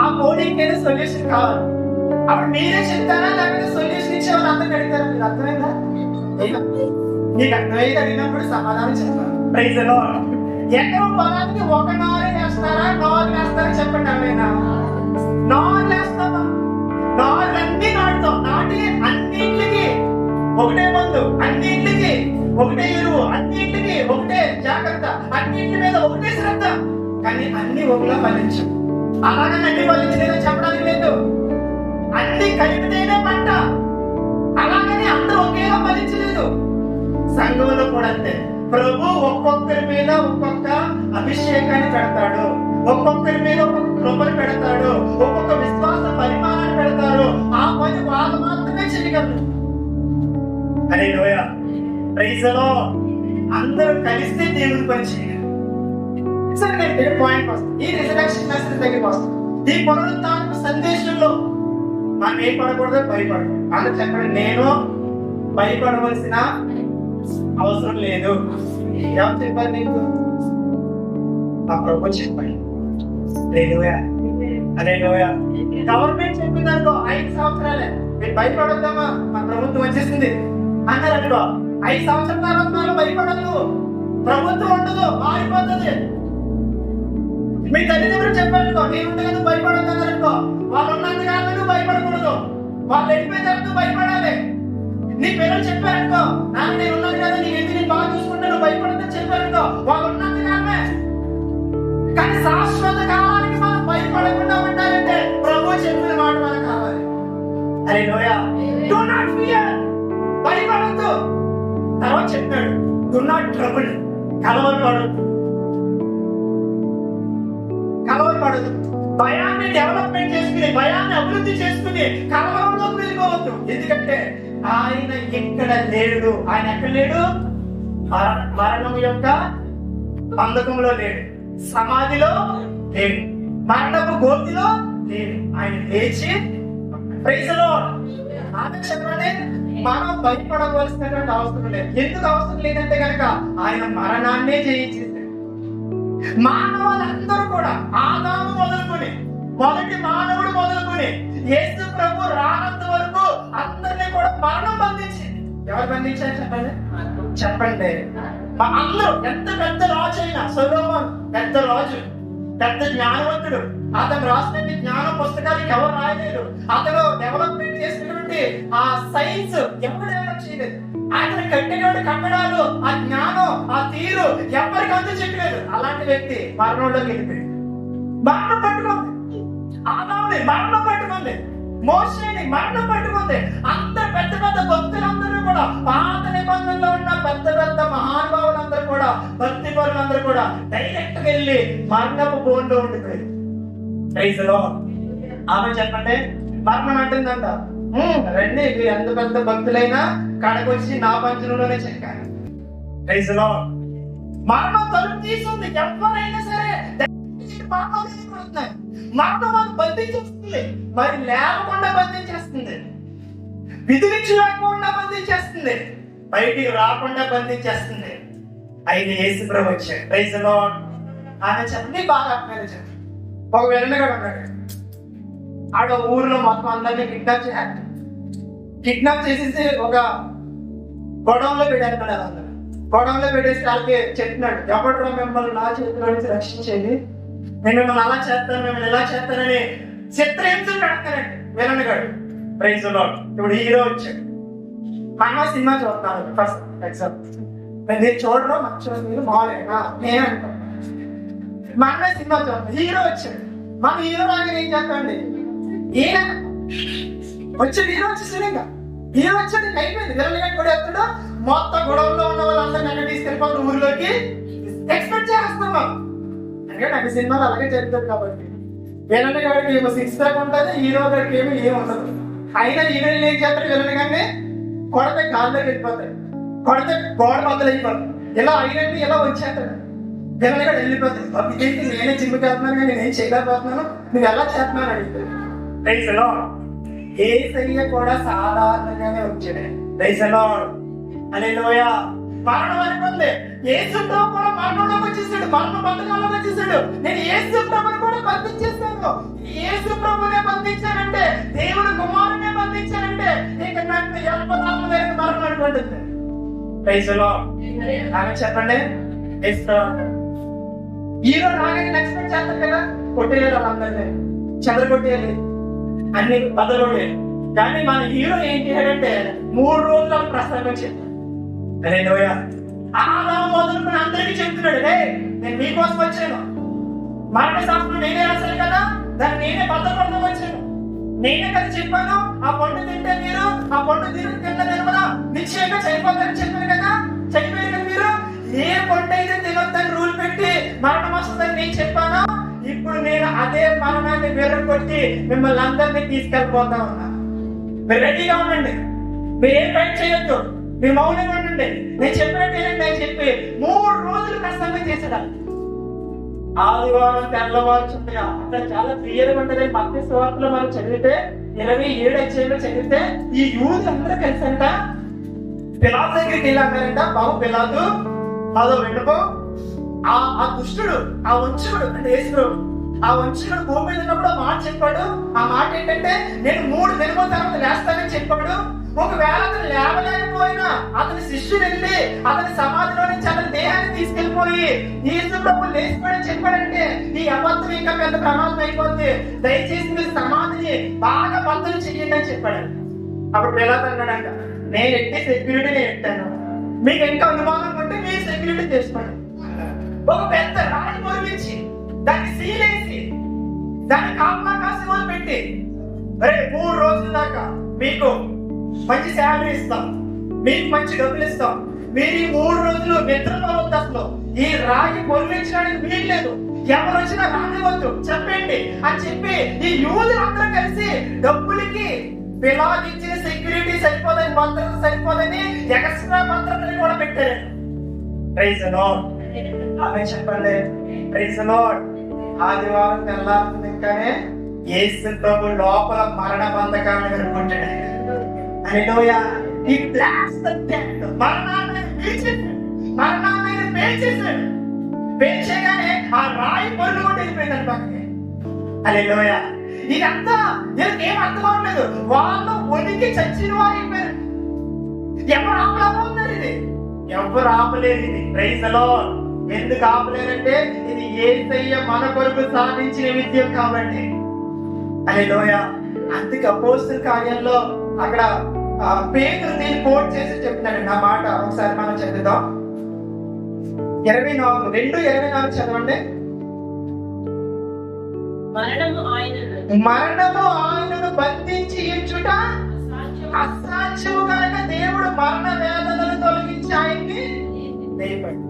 ఆ కోడింగ్ ఏదో సొల్యూషన్ కావాలి. అప్పుడు మీరే చెప్తారా లేకపోతే సొల్యూషన్ ఇచ్చేవాళ్ళు అందరికి అడిగారా? మీరు అర్థమైందా? మీకు అర్థమైతే అడిగినప్పుడు సమాధానం చెప్తారు. Praise the Lord. ఎకరం పొలానికి ఒక నారు వేస్తారా 4 వేస్తారా? చెప్పండి. అవేనా 4 వేస్తామా? 4 అన్ని నాటుతాం. నాటి అన్నింటికి ఒకటే మందు, అన్నింటికి ఒకటే ఎరువు, అన్నింటికి ఒకటే జాగ్రత్త, అన్నింటి మీద ఒకటే శ్రద్ధ. కానీ అన్ని ఒకలా ఫలించు. అలాగని అన్ని ఫలించలేదని చెప్పడానికి లేదు. అన్ని కలిపితేనే పంట. అలాగని అందరూ ఒకేలా ఫలించలేదు. సంఘంలో కూడా అంతే. ప్రభు ఒక్కొక్కరి మీద ఒక్కొక్క అభిషేకాన్ని పెడతాడు, ఒక్కొక్కరి మీద ఒక్కొక్క కృపను పెడతాడు, ఒక్కొక్క విశ్వాస పరిమాణాన్ని పెడతాడు. ఆ పని వాళ్ళు మాత్రమే చేయగలరు. హల్లెలూయా. Praise the Lord. అందరూ కలిస్తే దేవుని పని చేయగలరు. సరే, నేను పాయింట్ వస్తాను. ఈ రిజరెక్షన్ మెసేజ్ దగ్గరికి వస్తాను. ఈ పునరుత్థాన సందేశంలో మనం ఏం పడకూడదు? భయపడదు. అందుకు చెప్పండి, నేను భయపడవలసిన అవసరం లేదు. ఎవరు చెప్పారు నీకు? ఆ ప్రభు చెప్పండి. గవర్నమెంట్ చెప్పిందనుకో 5 సంవత్సరాలే మీరు భయపడొద్దామా, మా ప్రభుత్వం వచ్చేసింది అన్నారు అనుకో, 5 సంవత్సరాల తర్వాత భయపడదు. ప్రభుత్వం ఉండదు, మారిపోతుంది. మీ తల్లిదండ్రులు చెప్పారనుకో, నేను ఉండగా భయపడద్దు అనుకో, వాళ్ళు ఉన్నంత కాదు భయపడకూడదు. వాళ్ళు వెళ్ళిపోయిన తర్వాత భయపడాలి. నీ పిల్లలు చెప్పారనుకో, నాన్న నేను ఉన్నాను కదా, నీ ఎందుకు నేను బాగా చూసుకుంటాను, భయపడద్దని చెప్పారనుకో, వాళ్ళు ఉన్నంత కాలమే. కానీ శాశ్వత కాలానికి మనం భయపడకుండా ఉండాలంటే ప్రభు చెప్పిన మాట మనకు కావాలి. హల్లెలూయా. Do not fear. భయపడద్దు. తర్వాత చెప్పాడు, డు నాట్ ట్రబుల్. కలవరపడద్దు. భయాన్ని డెవలప్మెంట్ చేసుకుని, భయాన్ని అభివృద్ధి చేసుకుని కలవరంలోకి వెళ్ళిపోవద్దు. ఎందుకంటే ఆయన ఎక్కడ లేడు. ఆయన ఎక్కడ లేడు? మరణం యొక్క బంధకంలో లేడు, సమాధిలో లేడు, మరణపు గోతిలో లేడు. ఆయన లేచి ప్రైజ్ ది లార్డ్. ఆమె చెప్పండి, మనం భయపడవలసినటువంటి అవసరం లేదు. ఎందుకు అవసరం లేదంటే కనుక ఆయన మరణాన్నే జయించేశాడు. మానవులందరూ కూడా ఆదాము మొదలుకొని, మొదటి మానవుడు మొదలుకొని యేసు ప్రభు రానంత వరకు అందరినీ కూడా మరణం బంధించింది. ఎవరు బంధించారు చెప్పండి. అందరూ, ఎంత పెద్ద రాజు అయినా, సొలొమోను పెద్ద రాజు, పెద్ద జ్ఞానవంతుడు, అతను రాసినటువంటి జ్ఞాన పుస్తకానికి ఎవరు రాయలేరు. అతను డెవలప్మెంట్ చేసినటువంటి ఆ సైన్స్ ఎవరు డెవలప్ చేయలేదు. ఆయన కట్టినటువంటి కట్టడాలు, ఆ జ్ఞానం, ఆ తీరు ఎవరికి అందు చెప్పలేదు. అలాంటి వ్యక్తి మరణంలోకి వెళ్ళిపోయాడు. మరణం పట్టుకుంది. ఆదాముని మరణం పట్టుకుంది. మోషేని మరణం పట్టుకుంది. అందరు పెద్ద పెద్ద భక్తులందరూ కూడా, పాత నిబంధనలో ఉన్న పెద్ద పెద్ద మహానుభావులందరూ కూడా, భక్తి పరులందరూ కూడా డైరెక్ట్ గా వెళ్ళి మరణపు బోన్లో ఉండిపోయారు. Praise the Lord. ఆమె చెప్పండి, మరణం అంటుందంట, రండి మీరు ఎంత పెద్ద భక్తులైనా కడకొచ్చి నా పంచంలోనే చెక్కారు. Praise the Lord. మరణం తలుపు తీసుంది. ఎవరైనా సరే మరణం బంధించేస్తుంది. మరి లేకుండా బంధించేస్తుంది, విధిలించి లేకుండా బంధించేస్తుంది, బయటికి రాకుండా బంధించేస్తుంది. అయితే యేసు ప్రభు వచ్చాడు. Praise the Lord. ఆయన చెప్పండి, బాగా అర్థమైంది. చెప్పండి, ఒక వెళ్ళగాడు ఉన్నాడు. ఆడ ఊర్లో మొత్తం అందరినీ కిడ్నాప్ చేసేసి ఒక గొడవలో పెట్టాడు. అందరూ గొడవలో పెట్టేసి వాళ్ళకి చెప్తున్నాడు, ఎవరు మిమ్మల్ని నా చేతిలో నుంచి రక్షించేది, నేను మిమ్మల్ని అలా చేస్తాను, మిమ్మల్ని ఇలా చేస్తానని చిత్రహింసలు పెడతానండి విలన్గాడు. Praise the Lord. ఇప్పుడు హీరో వచ్చాడు. మన సినిమా చూస్తాను ఫస్ట్ ఎగ్జాంపుల్. నేను చూడరు మంచి మీరు బాగాలేనా నేను అంటాను. మన సినిమా చూస్తాను, హీరో వచ్చాడు. మన హీరో రాగానే ఏం చేస్తామండి, ఈయన వచ్చాడు. హీరో వచ్చేసాడు. ఇంకా హీరో వచ్చాడు, అయిపోయింది. విలన్గాడు కూడా వస్తాడు. మొత్తం గొడవల్లో ఉన్న వాళ్ళందరినీ అక్కడ తీసుకెళ్ళిపోతారు ఊరిలోకి. ఎక్స్పెక్ట్ చేస్తున్నాం ఎందుకంటే అన్ని సినిమాలు అలాగే జరుగుతుంది కాబట్టి. విలన్ గారికి ఏమో 6 ప్యాక్ ఉంటుంది, హీరో గారికి ఏమో ఏమి ఉండదు. అయినా హీరోయిన్ ఏం చేస్తాడు, విలన్ గారిని కొడితే కాళ్ళకి వెళ్ళిపోతాయి, కొడితే గోడ బద్దలు అయిపోతాయి, ఇలా అయినట్టు ఇలా వచ్చేస్తాడు, పిల్లలు కూడా వెళ్ళిపోతాయి. ఇదేంటి నేనే జిమ్కి వెళ్తున్నాను కానీ నేనేం చేయలేకపోతున్నాను, నువ్వు ఎలా చేస్తున్నాను అడిగితే ఏసయ్య కూడా సాధారణంగానే వచ్చాడు. హల్లెలూయా. మరణం అనుకుంది యేసుతో కూడా మరణంలోకి వచ్చేసాడు, మరణ బంధకంలోకి వచ్చేసాడు. నేను యేసు ప్రభుని కూడా బంధించేస్తాను, యేసు ప్రభునే బంధించానంటే, దేవుడు కుమారునే బంధించానంటే ఇక నాకు ఎల్పదాత్మ లేని మరణం అనుకుంటుంది. ఆమె చెప్పండి, హీరో రాగానే ఎక్స్పెక్ట్ చేస్తారు కదా, కొట్టేయాలి వాళ్ళందరినీ, చెదర కొట్టేయాలి, అన్ని బదులు కొట్టేయాలి. కానీ మన హీరో ఏం చేయాలంటే 3 రోజులు ప్రస్తావించాడు. అలా మొదలుకొని అందరికీ చెప్తున్నాడు, నేను మీకోసం వచ్చాను, మరణ శాస్త్రం నేనే రాశాను కదా, దాన్ని నేనే భద్రపడడం వచ్చాను, నేనే కదా చెప్పాను, ఆ పండు తింటే మీరు ఆ పండు తిన్న కదా నిశ్చయంగా చనిపోతారని చెప్పాను కదా, చనిపోయారు కదా మీరు. ఏ పండు అయితే తినొద్దని రూల్ పెట్టి మరణం వస్తుందని నేను చెప్పాను, ఇప్పుడు నేను అదే మరణాన్ని విరగొట్టి మిమ్మల్ని అందరినీ తీసుకెళ్ళిపోతా ఉన్నా. మీరు రెడీగా ఉండండి, మీరు ఏం పని చేయొద్దు, మీరు మౌనంగా ఉండండి, నేను చెప్పినట్టు అని చెప్పి 3 రోజులు కష్టంగా చేసేదా. ఆదివారం తెల్లవారుచుండగా అక్కడ చాలా క్లియర్గా ఉంటుంది. మత్తయి సువార్తలో మనం చదివితే 27 అధ్యాయంలో చదివితే ఈ యూదులు అందరూ కలిసంట పిలాతు దగ్గరికి వెళ్ళారంట. బాబు పిలాతు, అదో వెనుకో ఆ దుష్టుడు, ఆ వంచుడు అంటే యేసు, ఆ వంచుడు భూమి మీద ఉన్నప్పుడు మాట చెప్పాడు. ఆ మాట ఏంటంటే, నేను 3 దినముల తర్వాత లేస్తానని చెప్పాడు. ఒకవేళ అతను లేవలేకపోయినా అతని శిష్యుడు వెళ్ళి అతని సమాధిలో నుంచి అతని దేహాన్ని తీసుకెళ్లిపోయి యేసు ప్రభు లేచిపోయాడని చెప్పాడంటే ఈ అబద్ధం ఇంకా పెద్ద ప్రమాదం అయిపోద్ది, దయచేసి మీరు సమాధిని బాగా బద్దలు చెయ్యండి అని చెప్పాడు. అప్పుడు పిలాతు అన్నాడంట, నేను ఎట్టి సెక్యూరిటీ నేను ఎట్టాను, మీకు ఇంకా అనుమానం ఉంటే మీరు సెక్యూరిటీ చేసుకోండి. ఒక పెద్ద రాయి పొరిగించి దాన్ని సీలేసి దాన్ని కాపలా కాసి పెట్టి, 3 రోజుల దాకా మీకు మంచి శాలరీ ఇస్తాం, మీకు మంచి డబ్బులు ఇస్తాం, మీరు ఈ 3 రోజులు నిద్రలో వద్దు, అసలు ఈ రాయి పొరిగించడానికి వీలు లేదు, ఎవరు వచ్చినా రానివద్దు చెప్పండి అని చెప్పి ఈ యూదులు అందరూ కలిసి డబ్బులకి పిలాతు ఇచ్చిన సెక్యూరిటీ సరిపోదని, భద్రత సరిపోదని ఎక్స్ట్రా భద్రతని కూడా పెట్టారు. Praise the Lord. ఆమె చెప్పండి, ప్రైజ్ ది లార్డ్. ఆదివారం తెల్లారింకానే యేసు ప్రభు లోపల మరణ బంధకాలను ఎదుర్కొంటాడు. హల్లెలూయా. ఈ బ్లాస్ట్ ద డెత్, మరణాన్ని పేల్చేసాడు. పేల్చేయగానే ఆ రాయి పొర్లు కూడా వెళ్ళిపోయిందని పక్కకి. హల్లెలూయా. ఇదంతా వీళ్ళకి ఏం అర్థం అవ్వలేదు, వాళ్ళు వణికి చచ్చిన వారు అయిపోయారు. ఎవరు ఆపలేకపోతున్నారు, ఇది ఎవరు ఆపలేరు. ఇది ప్రైజ్ ది లార్డ్. ఎందుకు ఆపలేరంటే ఇది యేసయ్య మన కొరకు సాధించిన విజయం కాబట్టి. హల్లెలూయా. అందుకే అపోస్తలుల కార్యంలో అక్కడ పేతురు దీన్ని కోట్ చేసి చెప్తున్నాడు. నా మాట ఒకసారి మనం చదువుదాం. 2:24 చదవండి. మరణము ఆయనను బంధించి ఇచ్చుట అసాధ్యము కనుక దేవుడు మరణ వేదనలు తొలగించి ఆయన్ని లేపాడు.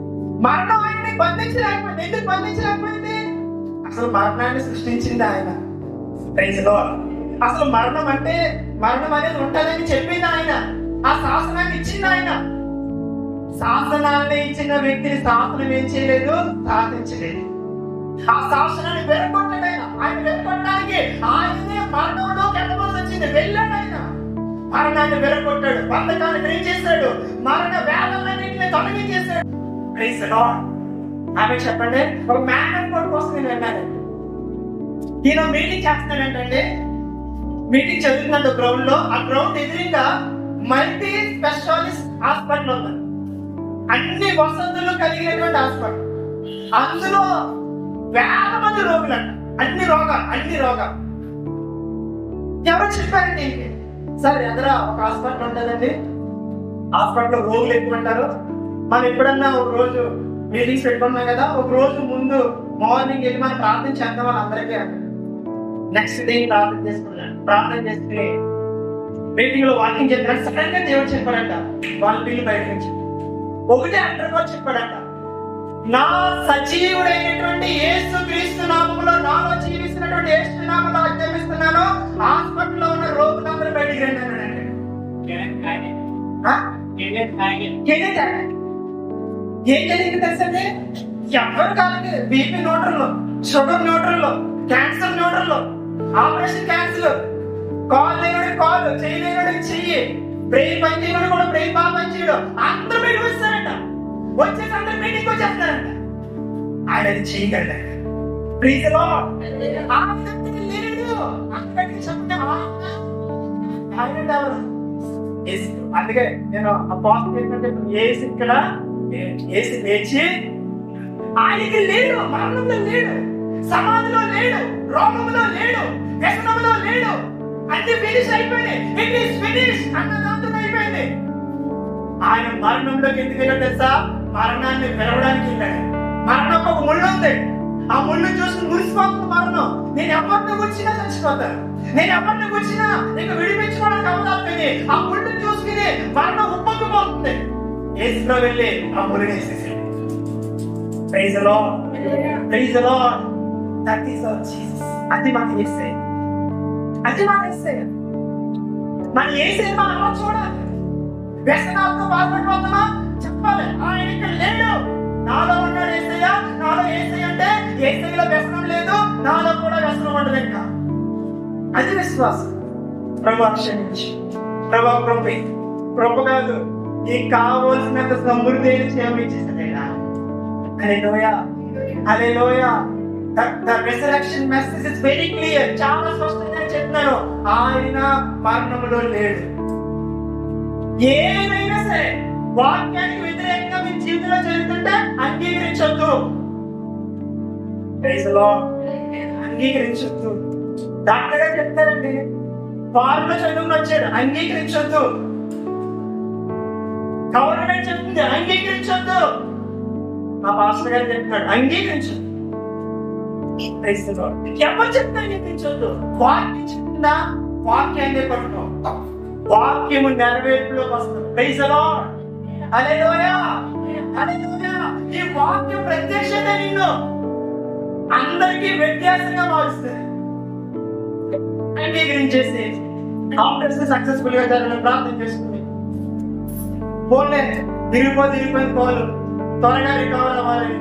మరణం ఆయన్ని బంధించలేకపోయింది. ఎందుకు బంధించలేకపోయింది? అసలు మరణాన్ని సృష్టించింది ఆయన. Praise the Lord. అసలు మరణం అనేది ఉంటుందని చెప్పింది ఆయన. ఆ శాసనాన్ని ఇచ్చింది ఆయన. శాసనాన్ని ఇచ్చిన వ్యక్తిని శాసనం ఏం చేయలేదు, సాధించలేదు. ఆ శాసనాన్ని వెరగొట్టాడు ఆయన. ఆయన వెరగొట్టడానికి ఆయనే మరణంలోకి వెళ్ళవలసి వచ్చింది. వెళ్ళాడు ఆయన, మరణాన్ని వెరగొట్టాడు, బంధకాన్ని విరిచేశాడు, మరణ వేదనన్నింటినీ తొలగించేశాడు. Praise the Lord. ఆమె చెప్పండి, ఒక మ్యాన్ కోడ్ కోసం నేను వెళ్ళాను. ఈయన మీటింగ్ చేస్తున్నాడంటే, మీటింగ్ చదువుతున్నాడు గ్రౌండ్ లో. ఆ గ్రౌండ్ ఎదురుగా మల్టీ స్పెషాలిస్ట్ హాస్పిటల్ ఉంది, అన్ని వసతులు కలిగినటువంటి హాస్పిటల్. అందులో వేల మంది రోగులు అంట, అన్ని రోగాలు. ఎవరో చెప్పారండి, సరే ఎదురా ఒక హాస్పిటల్ ఉంటుందండి, హాస్పిటల్లో రోగులు ఎక్కువ ఉంటారు. మనం ఎప్పుడన్నా ఒక రోజు మీటింగ్స్ పెట్టుకున్నాం కదా, ఒక రోజు ముందు మార్నింగ్ వెళ్ళి మనం ప్రార్థన చేద్దాం వాళ్ళందరికీ. నెక్స్ట్ డే ప్రార్థన చేసుకుని మీటింగ్ లో వాకింగ్ చేస్తున్నారు. సడన్ గా దేవుడు చెప్పాడంట, వాళ్ళ పిల్లలు బయట నుంచి ఒకటే అంటారు చెప్పాడంట, నా సజీవుడైనటువంటి యేసు క్రీస్తు నామములో, నాలో జీవిస్తున్నటువంటి యేసు నామములో ఆజ్ఞాపిస్తున్నాను, హాస్పిటల్లో ఉన్న రోగులందరూ బయటికి రండి అన్నాడంటే. ఏం జరిగింది తెలుసండి? ఎవరు కాదు, BP neutral, sugar neutral, cancer neutral, operation cancer, కాల్ లేనుడి కాల్, చెయ్యి లేనుడి చెయ్యి, బ్రెయిన్ పని చేయడం కూడా బ్రెయిన్ బాగా పని చేయడం, అందరూ మీటింగ్ వస్తారంట. వచ్చేసి అందరూ మీటింగ్ వచ్చేస్తారంట. ఆయన అది చేయగలడు. ప్లీజ్ లేడు అక్కడికి చెప్తే అందుకే నేను ఏసి ఇక్కడ ఏసి లేచి ఆయనకి లేడు, మరణంలో లేడు, సమాధిలో లేడు, రోగంలో లేడు, వ్యసనంలో లేడు. అన్ని ఫినిష్ అయిపోయింది. ఇట్ ఈస్ ఫినిష్ అన్నదాంతం అయిపోయింది. ఆయన మరణంలోకి ఎందుకు వెళ్ళాడు తెలుసా? మరణాన్ని పిలవడానికి వెళ్ళాడు. మరణం ఒక ముళ్ళు ఉంది. ఆ ముళ్ళు చూసి మురిసిపోతుంది మరణం. నేను ఎవరిని కూర్చున్నా చచ్చిపోతాను, నేను ఎవరిని కూర్చున్నా నీకు విడిపించుకోవడానికి అవకాశం కానీ ఆ ముళ్ళు చూసుకుని మరణం ఉప్పొంగిపోతుంది. ఏసులో వెళ్ళి ఆ ముళ్ళు వేసేసాడు. Praise the Lord, praise the Lord. That is our Jesus. అది మన యేసయ్య, అది మన యేసయ్య. మన యేసయ్య మనం అలా చూడాలి. వ్యసనాలతో బాధపడిపోతున్నా చెప్పాలి, ఆయన ఇక్కడ లేడు, నాలో ఉన్నాడు యేసయ్య. నాలో యేసయ్య అంటే యేసయ్యలో వ్యసనం లేదు, నాలో కూడా వ్యసనం ఉండదు. ఇంకా అది విశ్వాసం. ప్రభు క్షమించి, ప్రభు కాదు నీకు కావలసినంత సమృద్ధి క్షమించేసాడు. హల్లెలూయా, హల్లెలూయా. The resurrection message is very clear. చాలా స్పష్టంగా చెప్తున్నాను, ఆయన మరణంలో లేడు. ఏమైనా సరే వాక్యానికి వ్యతిరేకంగా మీ జీవితంలో జరుగుతుంటే అంగీకరించొద్దు. Praise the Lord. అంగీకరించొద్దు. డాక్టర్ గారు చెప్తారండి, ఫార్మా చదువుకుని వచ్చాడు, అంగీకరించొద్దు. గవర్నమెంట్ చెప్తుంది, అంగీకరించొద్దు. మా పాస్టర్ గారు చెప్తున్నాడు, అంగీకరించొద్దు. ఎవరు చెప్తే అంగీకరించొద్దు. వాక్యం చెప్తుందా, వాక్యాన్ని పట్టుకో. వాక్యము నెరవేర్పులోకి వస్తుంది. Praise the Lord. Hallelujah, hallelujah. ఈ వాక్యం ప్రత్యక్షత నిన్ను అందరికీ వ్యత్యాసంగా మారుస్తుంది. అంగీకరించేసి ఆపరేషన్ సక్సెస్ఫుల్ గా జరగాలని ప్రార్థన చేసుకుంది. పోలే తిరిగిపోయిన పోలు త్వరగా రికవర్ అవ్వాలి.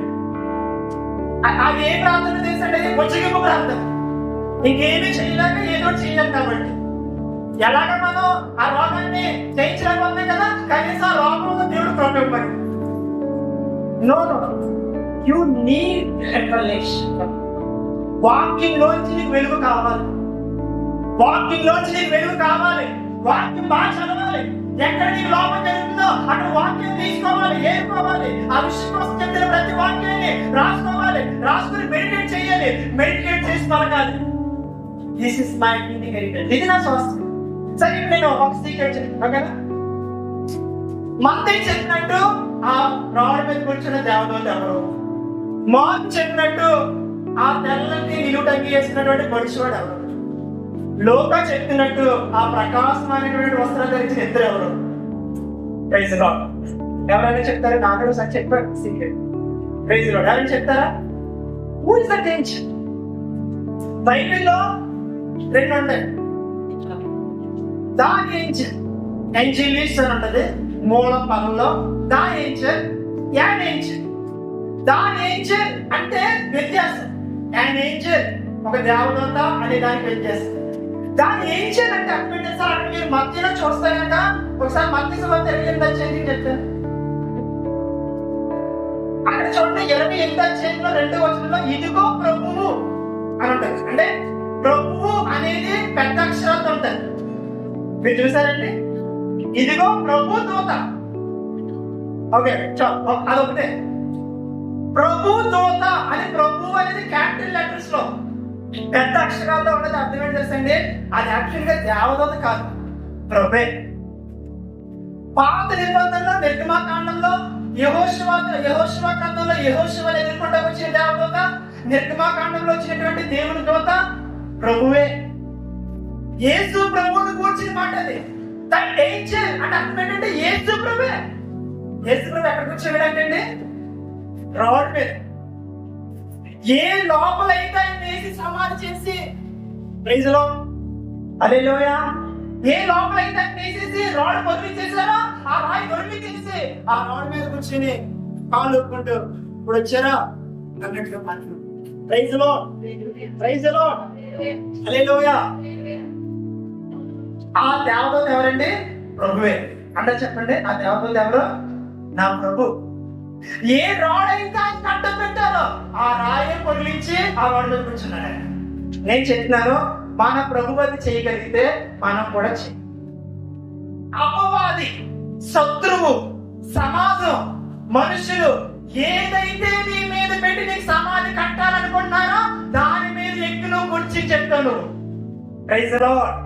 అది ఏ ప్రార్థన చేసండి? ముచ్చగింపు ప్రార్థన. ఇంకేమీ చేయలేక ఏదో చేయాలి. కాబట్టి ఎలాగ మనం ఆ రోగాన్ని జయించలేకపోతున్నాం కదా, కనీసం ఆ రోగంలో దేవుడు ప్రోత్సాహపడి. No no, you need revolution. వాక్యం లోంచి నీకు వెలుగు కావాలి. వాక్యం లోంచి నీకు వెలుగు కావాలి. వాక్యం బాగా చదవాలి. ఎక్కడ నీకు లోపం జరుగుతుందో అక్కడ వాక్యం తీసుకోవాలి, ఏరుకోవాలి. ఆ విషయం కోసం చెప్తున్న ప్రతి వాక్యాన్ని రాసుకోవాలి. రాసుకుని మెడిటేట్ చేయాలి. మెడిటేట్ చేసి పలకాలి. This is my heritage. ఇది నా స్వాస్థ్యం. సరే, నేను ఒక సీక్రెట్ చెప్తాను, ఓకేనా? మందే చెప్పినట్టు ఆ రాడ్ మీద కూర్చున్న దేవదూత ఎవరు? మార్క్ చెప్పినట్టు ఆ తెల్లని నిలువుటంగి వేసినటువంటి మనిషివాడు ఎవరు? లోక చెప్పినట్టు ఆ ప్రకాశమైనటువంటి వస్త్రాలు ధరించిన ఇద్దరు ఎవరు? Praise the Lord. ఎవరైనా చెప్తారా? నాకు సార్ చెప్పారు సీక్రెట్. Praise the Lord. ఎవరైనా చెప్తారా? Who is that Angel? బైబిల్లో రెండు ఉంటాయి. దా ఏంజెల్, ఏంజెలిస్ అని ఉంటది మూల పదంలో. The angel, an angel. The angel అంటే వ్యత్యాసం. యాన్ ఏంజెల్ ఒక దేవదూత అనే దానికి వ్యత్యాసం. దాని ఏంజెల్ అంటే అక్కడ సార్ అక్కడ మీరు మధ్యలో చూస్తే కనుక ఒకసారి మధ్య సభ తెలియదు వచ్చేది చెప్తాను. అక్కడ చూడండి 28వ అధ్యాయంలో 2వ వచనంలో ఇదిగో ప్రభువు అని ఉంటుంది. అంటే ప్రభువు అనేది పెద్ద అక్షరాలతో ఉంటుంది. మీరు చూసారండి, ఇదిగో ప్రభు దూత. ఓకే, అదొకటే. ప్రభు దూత అని, ప్రభు అనేది క్యాపిటల్ లెటర్స్ లో పెద్ద అక్షరాలతో ఉండేది. అర్థం ఏంటి తెలుసండి? అది యాక్చువల్ గా దేవదూత కాదు, ప్రభే. పాత నిబంధనలో నిర్గమాకాండంలో యెహోషువ గ్రంథంలో యెహోషువను ఎదుర్కొంటూ వచ్చిన దేవదూత, నిర్గమాకాండంలో వచ్చినటువంటి దేవుని దూత ప్రభువే. యేసు ప్రభువును కూర్చుని మాట అది. దట్ ఏంజెల్ అంటే అర్థం ఏంటంటే యేసు ప్రభువే. యేసు ప్రభు ఎక్కడ కూర్చోబెట్టండి? రాడ్ మీద. ఏ లోపలైతే ఆయన వేసి సమాధి చేసి, ప్రైజ్ ది లార్డ్, హల్లెలూయా, ఏ లోపల అయితే తీసేసి రాడ్ పొదిలించేసారో ఆ రాయి దొరికించేసి ఆ రాడ్ మీద కూర్చుని కాళ్ళు ఊపుకుంటూ ఇప్పుడు వచ్చారా అన్నట్టుగా మాట్లాడు. ప్రైజ్ లార్డ్, ప్రైజ్ లార్డ్, హల్లెలూయా. ఆ దేవదూత ఎవరండి? ప్రభువే. అంటే చెప్పండి, ఆ దేవదూత ఎవరు? నా ప్రభు. ఏ రాడ్ అయితే ఆయన అడ్డం పెట్టారో ఆ రాయి పొదిలించి ఆ రాడ్ మీద కూర్చున్నాడు. నేను చెప్తున్నాను, మన ప్రభు అది చేయగలిగితే మనం కూడా చేయాలి. అపవాది, శత్రువు, సమాజం, మనుషులు ఏదైతే నీ మీద పెట్టి నీకు సమాధి కట్టాలనుకుంటున్నారో దాని మీద ఎక్కి నువ్వు కూర్చి చెప్తాను. Praise Lord.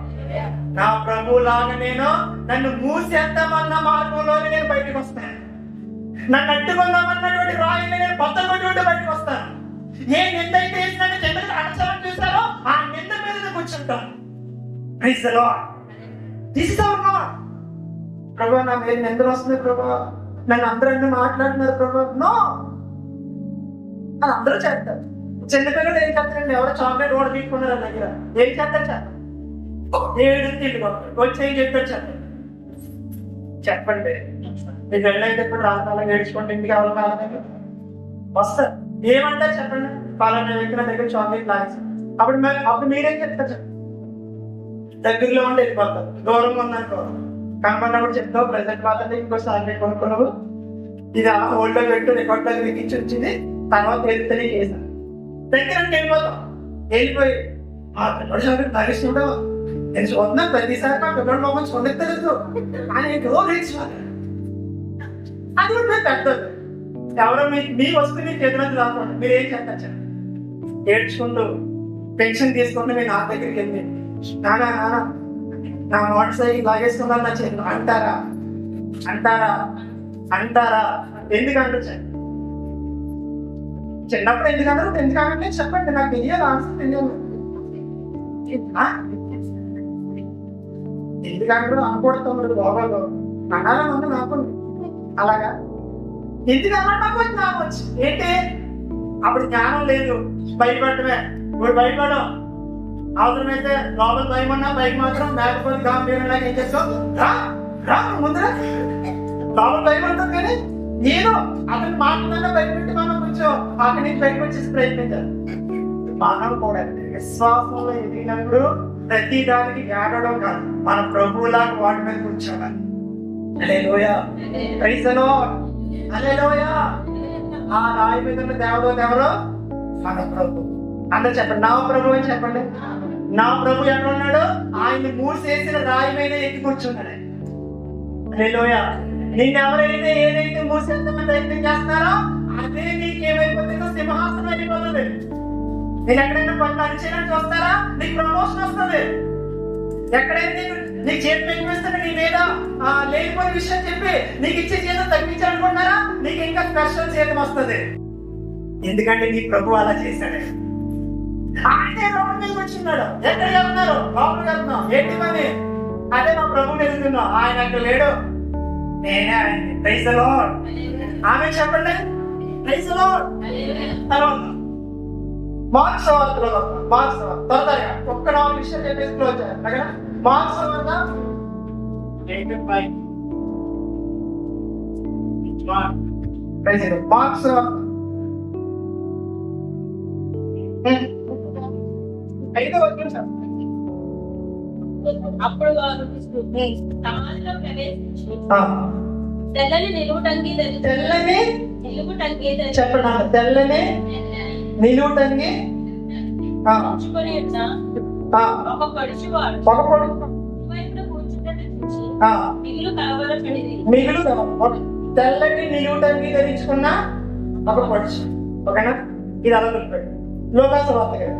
నా ప్రభు లాగా నేను నన్ను మూసేద్దామన్న మార్గంలోనే నేను బయటకు వస్తాను. నన్ను అడ్డుకుందామన్నటువంటి రాయిని నేను బద్దకొట్టి బయటకు వస్తాను. ఏ నింద అయితే వేసినట్టు కిందకి అణచాలని చూస్తారో ఆ నింద మీద కూర్చుంటాను. Praise the Lord. This is our Lord. ప్రభు, నా మీద నిందలు వస్తుంది ప్రభు, నన్ను అందరూ మాట్లాడుతున్నారు ప్రభు. నో, అది అందరూ చేస్తారు. చిన్నపిల్లలు ఏం చేస్తారండి? ఎవరో చాక్లెట్ ఓడ తీసుకున్నారు దగ్గర ఏం చేస్తారు? చేస్తారు. ఏడు తిట్టుకోండి వచ్చి చెప్పారు చెప్పండి. చెప్పండి, మీకు వెళ్ళేటప్పుడు రాత్రి ఏడ్చుకోండి ఇంటికి ఎవరు కావాలని వస్తారు. ఏమంటారు చెప్పండి? పలానా వ్యక్తి నా దగ్గర చాక్లెట్ లాగేసి అప్పుడు మీరేం చెప్తారు చెప్పండి? దగ్గరలో ఉండి వెళ్ళిపోతారు. దూరంగా ఉందనుకో కనపడినప్పుడు చెప్తావు ప్రెసెంట్ మాత్రం ఇంకో చాక్లెట్ కొనుక్కున్నావు, ఇది ఆ హోల్డ్లో పెట్టు రికార్డ్ దగ్గర ఎక్కించి వచ్చింది, తర్వాత వెళ్తేనే చేశాను. దగ్గర వెళ్ళిపోతాం. వెళ్ళిపోయి ఆ పిల్లడు చాక్లెట్ తాగిస్తుంటావు. నేను చూద్దాం ప్రతిసారి మా పిల్లడు మొహం చూడలేదు అని అది కూడా పెద్దది. ఎవరో మీ వస్తువు మీకు ఎదురంది రాకుండా మీరు ఏం చేస్తారు? ఏడ్చుకుంటూ పెన్షన్ తీసుకుంటూ మీరు నా దగ్గరికి వెళ్ళి నానా నా మోటార్ సైకిల్ లాగేసుకున్నారు నా చేతులు అంటారా? అంటారా? అంటారా? ఎందుకంటే చిన్నప్పుడు ఎందుకంటారు? ఎందుకంటే చెప్పండి, నాకు తెలియదు ఆన్సర్ తెలియదు. ఎందుకంటారు అనుకోడుతుంది లోపల అనాలని ఉంది నాకు. అలాగా ఎందుకన్నా కొంచెం రావచ్చు ఏంటి? అప్పుడు జ్ఞానం లేదు, భయపడటమే. ఇప్పుడు భయపడం అవసరమైతే లోపల భయమన్నా బయట మాత్రం మేకపోతే గాంభీర్యంలాగా ఏం చేస్తావు? రా ముందర లోపల భయపడతాం. కానీ నేను అతను మాటలన్నా భయపెట్టి మనం కొంచెం అక్కడి నుంచి బయటకు వచ్చేసి ప్రయత్నించాలి. మనం కూడా విశ్వాసంలో ఎదిగినప్పుడు ప్రతి దానికి ఏడవడం కాదు, మన ప్రభువులాగా వాటి మీద కూర్చోవాలి. హల్లెలూయా, ప్రైజ్ ది లార్డ్, హల్లెలూయా. ఆ రాయి మీద ఉన్న దేవదూత ఎవరు? మన ప్రభు. అందరూ చెప్పండి, నా ప్రభు అని చెప్పండి. నా ప్రభు ఎక్కడ ఉన్నాడు? ఆయన మూసేసిన రాయి మీద ఎక్కి కూర్చున్నాడు. హల్లెలూయా. నేను ఎవరైతే ఏదైతే మూసేద్దామని ప్రయత్నం చేస్తున్నారో అదే నీకేమైపోతుందో సింహాసనం అయిపోతుంది. నేను ఎక్కడైనా కొంత అనిచేయడానికి వస్తారా? నీకు ప్రమోషన్ వస్తుంది. ఎక్కడైతే నీకు చేతి పెంపిస్తాను నీ మీద లేకపోయిన విషయం చెప్పి నీకు ఇచ్చే జీతం తగ్గించాలనుకుంటున్నారా? నీకు ఇంకా స్పెషల్ జీతం వస్తుంది. ఎందుకంటే నీ ప్రభు అలా చేశాడు. ఆయనే రోడ్డు మీద వచ్చిన్నాడు. ఎక్కడ వెళ్తున్నారు? లోపలికి వెళ్తున్నాం. ఏంటి పని? అదే మా ప్రభుని ఎదుగుతున్నాం. ఆయన అక్కడ లేడు, నేనే ఆయన. Praise the Lord. ఆమె చెప్పండి, ప్రైజ్ ది లార్డ్. తర్వాత మార్క్స్ త్వరగా ఒక్క 4 విషయాలు చెప్పేసి క్లోజ్ చేయాలి. మార్క్స్ మార్క్స్ ఐదో వచ్చిన సార్. అప్పుడు వారు సమాధిలో ప్రవేశించి తెల్లని నిలువుటంగి చెప్పండి, తెల్లని నిలువుటంగి ఒక పడుచువాడు మిగులు తెల్లటి నిలువుటంగి ధరించుకున్న ఒక పడుచు. ఓకేనా? ఇది అలా గుర్తుపెట్టు. లోకాసు వార్త గారు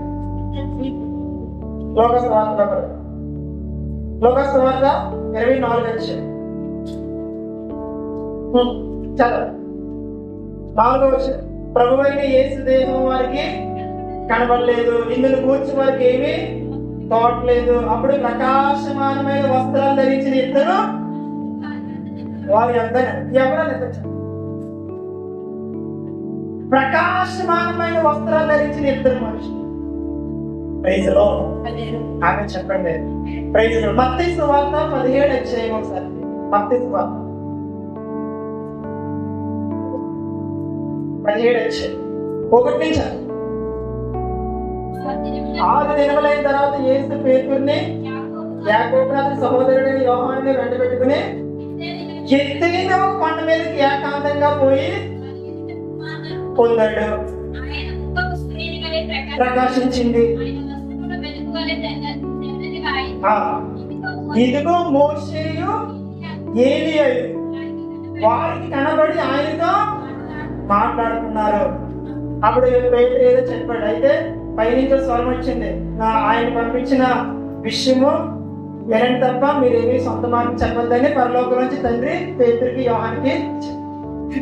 లోకాసు వార్త 24 వచ్చాయి. చాలా 4వ వచ్చాయి. ప్రభువైన యేసు దేహం వారికి కనబడలేదు, ఇందులో కూర్చి వారికి ఏమీ తోటలేదు. అప్పుడు ప్రకాశమానమైన వస్త్రాలు ధరించిన ఇద్దరు వారు ఎవరైనా ప్రకాశమానమైన వస్త్రాలు ధరించిన ఇద్దరు మనుషులు. ప్రైజ్ లో ఆమె చెప్పండి. ప్రైజ్ లో మత్తయి సువార్త 17 అధ్యాయం ఒకసారి. మత్తయి సువార్త 17 అధ్యాయం 1 నుంచి 6 దినములైన తర్వాత యేసు పేతురుని, యాకోబును అతని సహోదరుడైన యోహానుని వెంట పెట్టుకుని ఎత్తైన కొండ మీదకి ఏకాంతంగా పోయి పొందాడు. ప్రకాశించింది. ఇదిగో మోషేయు ఏలీయాయు వారికి కనబడి ఆయనతో మాట్లాడుతున్నారు. అప్పుడు పేతురు ఏదో చెప్పాడు. అయితే పైనుంచి స్వరం వచ్చింది, ఆయన పంపించిన విషయము వినండి తప్ప మీరేమీ సొంత మాట చెప్పొద్దని పరలోకం నుంచి తండ్రి పేతురుకి యోహానికి.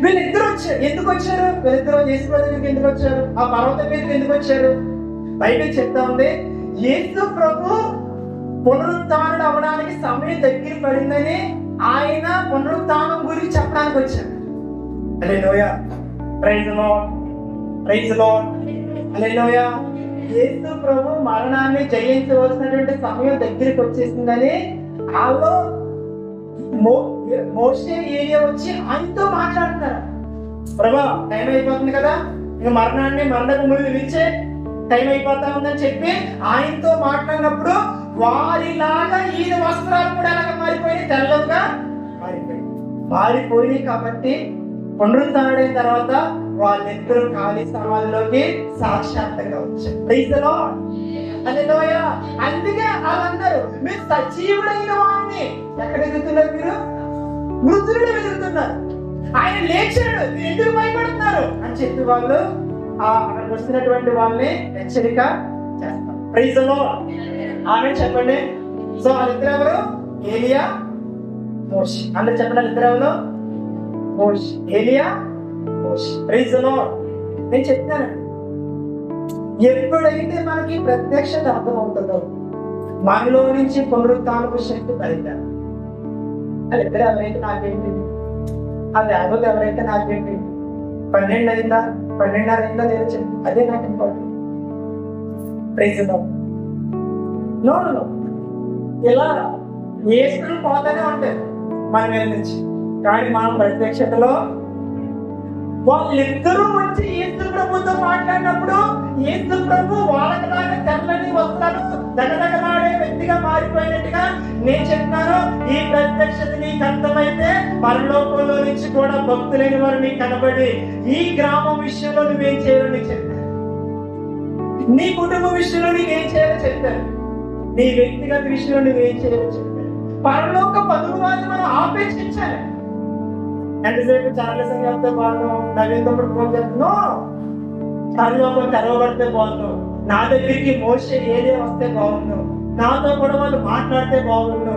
వీళ్ళిద్దరు వచ్చారు. ఎందుకు వచ్చారు వీళ్ళిద్దరు? యేసు దగ్గరికి ఎందుకు వచ్చారు? ఆ పర్వతం మీదకి ఎందుకు వచ్చారు? బైబిల్ చెప్తా ఉంది, యేసు ప్రభు పునరుత్థానుడు అవ్వడానికి సమయం దగ్గర పడిందని ఆయన పునరుత్థానం గురించి చెప్పడానికి వచ్చారు. Hallelujah, praise the Lord, praise the Lord, hallelujah. Yesu ప్రభు మరణాన్ని జయించవలసినటువంటి సమయం దగ్గరికి వచ్చేసిందని వాళ్ళు మోషే ఏరియా వచ్చి ఆయనతో మాట్లాడుతున్నారు. ప్రభా టైం అయిపోతుంది కదా, ఇంక మరణపు ముందు విడిచే టైం అయిపోతా ఉందని చెప్పి ఆయనతో మాట్లాడినప్పుడు వారిలాగా ఈయన వస్త్రాలు కూడా అలాగా మారిపోయి తెల్లగా మారిపోయి కాబట్టి పునరుద్ధరణైన తర్వాత వాళ్ళిద్దరూ ఖాళీ సమాధిలోకి సాక్షాత్తంగా వచ్చారు. ప్రైజ్ ది లార్డ్, హల్లెలూయా. అందుకే వాళ్ళందరూ మీరు సజీవుడైన వాడిని ఎక్కడ ఎదుగుతున్నారు? మీరు మృతులను ఎదుగుతున్నారు. ఆయన లేచాడు, మీరు ఎందుకు భయపడుతున్నారు అని చెప్పి వాళ్ళు అక్కడికి వస్తున్నటువంటి వాళ్ళని హెచ్చరిక చేస్తారు. ప్రైజ్ ది లార్డ్, ఆమేన్ చెప్పండి. సో వాళ్ళిద్దరు ఎవరు? ఏలియా, మోషే. అందరూ చెప్పండి, వాళ్ళిద్దరు ఎవరు? మోషే, ఏలియా, మోషే. Praise the lord. నేను చెప్తానండి, ఎప్పుడైతే మనకి ప్రత్యక్షత అర్థం అవుతుందో మనలో నుంచి పునరుత్థానపు శక్తి బయలుదేరు. అది ఇద్దరు ఎవరైతే నాకేంటి, అది యాభై ఎవరైతే నాకేంటి, 12 అయిందా 12:30 అయిందా లేదా చెప్పి అదే నాకు important. Praise the Lord. No ఇలా ఏసులు పోతానే ఉంటాయి మన మీద నుంచి, కానీ మనం ప్రత్యక్షతలో వాళ్ళిద్దరూ వచ్చి యేసు ప్రభుతో మాట్లాడినప్పుడు యేసు ప్రభు వాళ్ళకిలాగా తెల్లని వస్త్రాలు దగదగలాడే వ్యక్తిగా మారిపోయినట్టుగా నేను చెప్తాను. ఈ ప్రత్యక్షత నీకు అర్థమైతే పరలోకంలో నుంచి కూడా భక్తులైన వారు నీకు కనబడి ఈ గ్రామం విషయంలో నువ్వేం చేయాలో నీకు చెప్తాను, నీ కుటుంబ విషయంలో నీకేం చేయాలో చెప్తాను, నీ వ్యక్తిగత విషయంలో నువ్వేం చేయాలో చెప్తాను. పరలోక పదువాన్ని మనం ఆపేక్షించాలి. ఎంతసేపు చాలా సంఘాలతో బాగుండు, నవీన్తో ఫోన్ చేస్తున్నావు, పరలోకం తెరవబడితే బాగుండు, నా దగ్గరికి మోషే ఏదే వస్తే బాగుండు, నాతో కూడా వాళ్ళు మాట్లాడితే బాగుండు.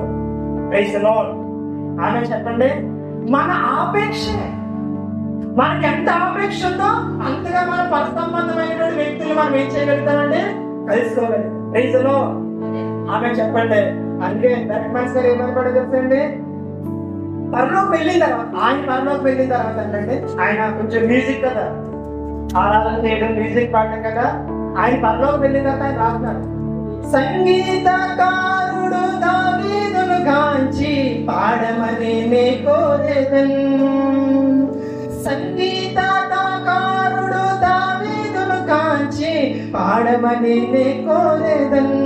ప్రైజ్ ది లార్డ్, ఆమేన్ చెప్పండి. మన ఆపేక్ష, మనకి ఎంత ఆపేక్ష ఉందో అంతగా మన పరసంబంధమైనటువంటి వ్యక్తులు మనం ఏం చేయగలుగుతామంటే కలుసుకోగలం. ప్రైజ్ ది లార్డ్, ఆమేన్ చెప్పండి. అందుకే దర్శనం గారు ఏమనుకోవడం తెలుసండి, పరలోకి వెళ్ళిన తర్వాత అంటే ఆయన కొంచెం మ్యూజిక్ కదా, ఆరాధన చేయడం, మ్యూజిక్ పాడడం కదా, ఆయన పరలోకి వెళ్ళిన తర్వాత ఆయన రాస్తున్నాడు, సంగీతకారుడు దావీదును గాంచి పాడమని నే కోరెదన్. సంగీతకారుడు దావీదును గాంచి పాడమని నే కోరెదన్.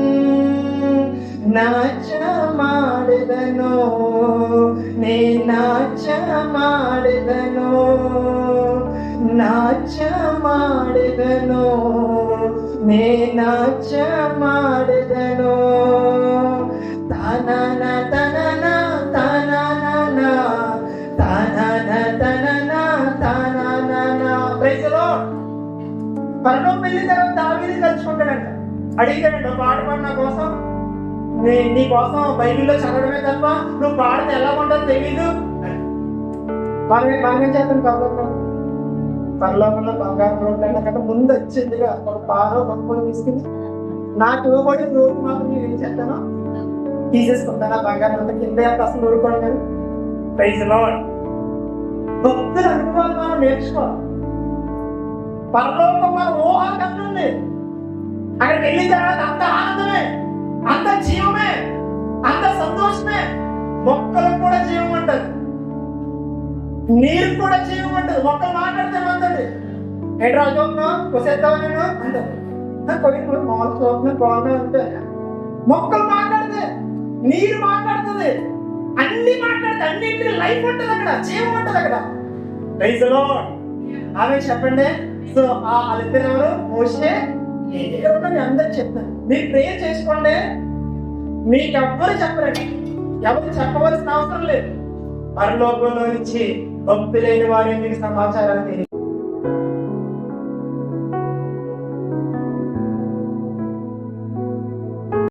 నాట్యమాడెదను నే నాట్యమాడెదను, నాట్యమాడెదను నే నాట్యమాడెదను. తనన తనన తనన తనన తనన తనన. Praise the Lord. పరలోకం వెళ్ళిన తర్వాత దావీదు కలుసుకుంటాడంట. అడిగాడంట, పాట పాడు నా కోసం, నీ కోసం బైబిల్లో చదవడమే తప్ప నువ్వు పాడితే ఎలా ఉంటుందో తెలీదు. మనం ఏం చేస్తాం, పరలోకంలో బంగారు రోడ్ల కంటే ముందు వచ్చిందిగా ఒక పాలో కొనుక్కొని తీసుకుని నాకు ఇవ్వబడి రోజు మాత్రం నేను ఏం చేస్తానో తీసేసుకుంటాను. ఆ బంగారు రోడ్ల కింద అసలు ఊరుకోవడం కానీ. Praise the Lord. భక్తుల అనుభవాలు మనం నేర్చుకోవాలి. పరలోకం మన ఊహ కన్నుంది, అక్కడికి వెళ్ళిన తర్వాత అంత ఆనందమే, అంత జీవమే, అంత సంతోషమే. మొక్కలకు కూడా జీవం ఉంటుంది, నీరు కూడా జీవం ఉంటుంది. మొక్కలు మాట్లాడితే ఉంటుంది, ఏంటి రాజు కొసేద్దాం నేను అంటారు, కొన్ని మామూలు చూస్తున్నా బాగున్నా అంటే. మొక్కలు మాట్లాడితే, నీరు మాట్లాడుతుంది, అన్ని మాట్లాడితే, అన్నింటికి లైఫ్ ఉంటుంది అక్కడ, జీవం ఉంటుంది అక్కడ. Praise the Lord. ఆమె చెప్పండి. సో వాళ్ళిద్దరు ఎవరు? మోషే, అందరు చెప్తాను. మీరు ప్రేయర్ చేసుకోండి, మీకు ఎవ్వరు చెప్పరండి, ఎవరు చెప్పవలసిన అవసరం లేదు. పరలోకంలో నుంచి భక్తులైన వారి మీకు సమాచారాన్ని